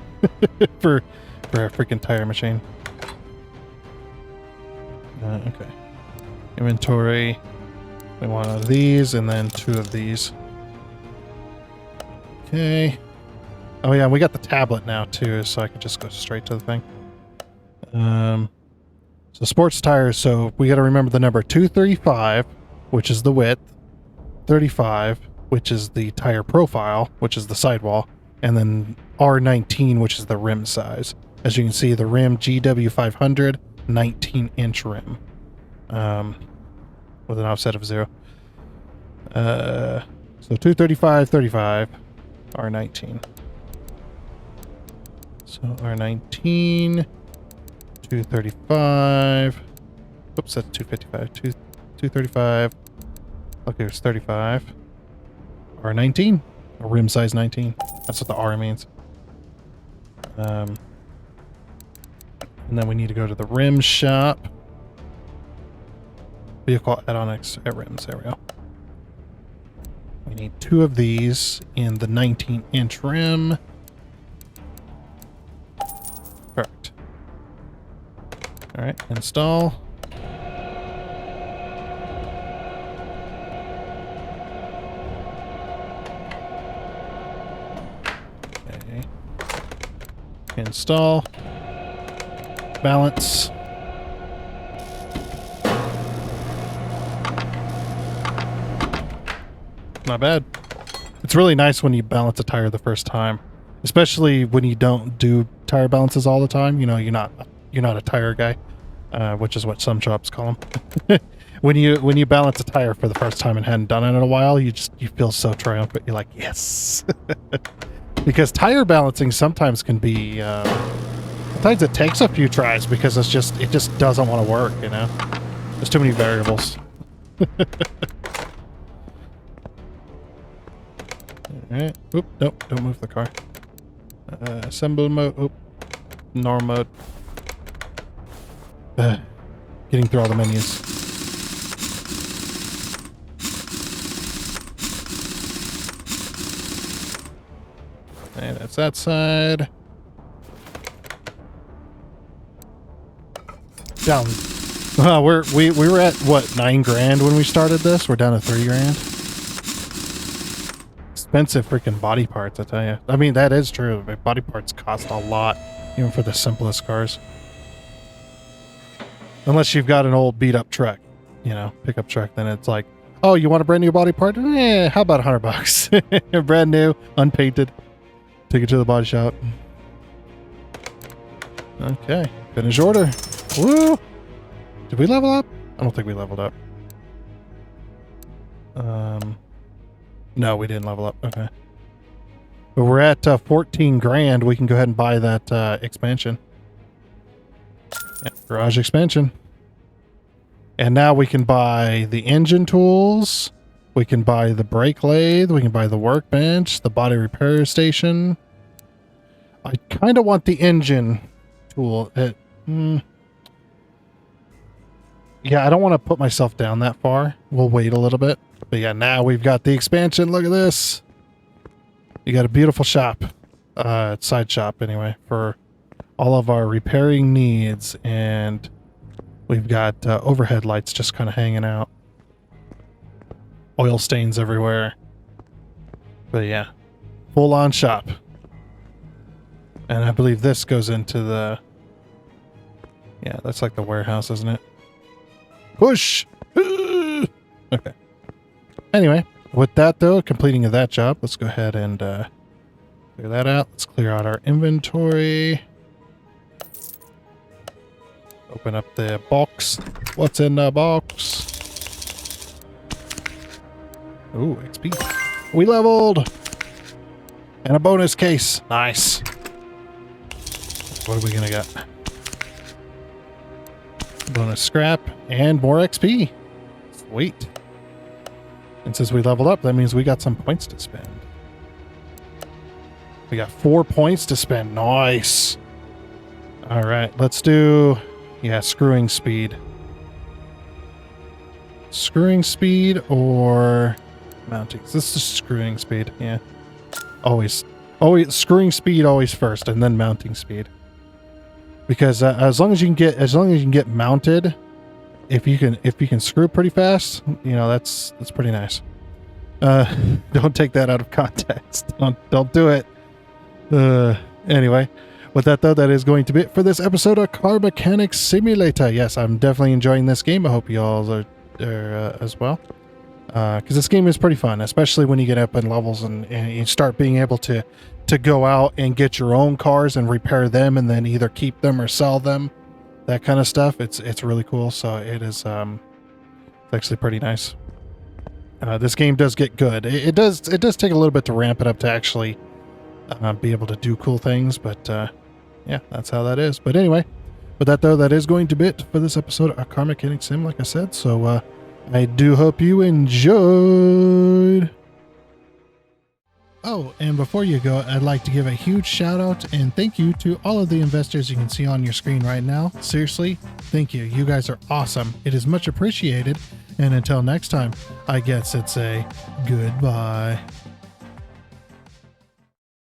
for a freaking tire machine. Okay. Inventory. We want one of these and then 2 of these. Okay. Oh yeah, we got the tablet now too, so I can just go straight to the thing. So sports tires, so we got to remember the number 235, which is the width, 35, which is the tire profile, which is the sidewall, and then R19, which is the rim size. As you can see, the rim GW500, 19-inch rim, with an offset of 0. So 235, 35, R19. So R19, 235. Oops, that's 255. 235. Okay, it's 35. R19, or rim size 19. That's what the R means. And then we need to go to the rim shop. Vehicle add-on at rims. There we go. We need 2 of these in the 19-inch rim. Perfect. All right, install. Okay. Install. Balance. Not bad. It's really nice when you balance a tire the first time, especially when you don't do tire balances all the time. You know, you're not a tire guy, which is what some shops call them. when you balance a tire for the first time and hadn't done it in a while, you feel so triumphant. You're like, yes, because tire balancing sometimes can be. Sometimes it takes a few tries because it just doesn't want to work. You know, there's too many variables. Alright. Oop, nope, don't move the car. Assemble mode. Oop. Normal mode. Getting through all the menus. Okay, that's that side. Down. We were at what, $9,000 when we started this? We're down to $3,000. Expensive freaking body parts, I tell you. I mean, that is true. Body parts cost a lot, even for the simplest cars. Unless you've got an old beat-up truck, you know, pickup truck, then it's like, oh, you want a brand new body part? Eh, how about $100? Brand new, unpainted. Take it to the body shop. Okay, finish order. Woo! Did we level up? I don't think we leveled up. No, we didn't level up. Okay. But we're at 14 grand. We can go ahead and buy that expansion. Yeah, garage expansion. And now we can buy the engine tools. We can buy the brake lathe. We can buy the workbench, the body repair station. I kind of want the engine tool. Yeah, I don't want to put myself down that far. We'll wait a little bit. But yeah, now we've got the expansion. Look at this. You got a beautiful shop. Side shop anyway, for all of our repairing needs. And we've got overhead lights just kind of hanging out. Oil stains everywhere. But yeah, full on shop. And I believe this goes into the... Yeah, that's like the warehouse, isn't it? Push! Okay. Anyway, with that though, completing of that job, let's go ahead and clear that out. Let's clear out our inventory. Open up the box. What's in the box? Ooh, XP. We leveled! And a bonus case. Nice. What are we gonna get? Bonus scrap and more XP. Sweet. And since we leveled up, that means we got some points to spend. We got 4 points to spend. Nice. All right, let's do, yeah, screwing speed. Screwing speed or mounting. This is screwing speed. Yeah. Always screwing speed always first, and then mounting speed. Because as long as you can get mounted, if you can screw pretty fast, you know, that's pretty nice. Don't take that out of context. Don't do it. Anyway, with that though, that is going to be it for this episode of Car Mechanics Simulator. Yes, I'm definitely enjoying this game. I hope you all are as well. Because this game is pretty fun, especially when you get up in levels and you start being able to go out and get your own cars and repair them and then either keep them or sell them, that kind of stuff. It's really cool. So it is it's actually pretty nice. This game does get good. It does take a little bit to ramp it up to actually be able to do cool things, but yeah, that's how that is. But anyway, with that though, that is going to be it for this episode of Car Mechanics Sim, like I said. So I do hope you enjoyed. Oh, and before you go, I'd like to give a huge shout out and thank you to all of the investors you can see on your screen right now. Seriously, thank you. You guys are awesome. It is much appreciated. And until next time, I guess it's a goodbye.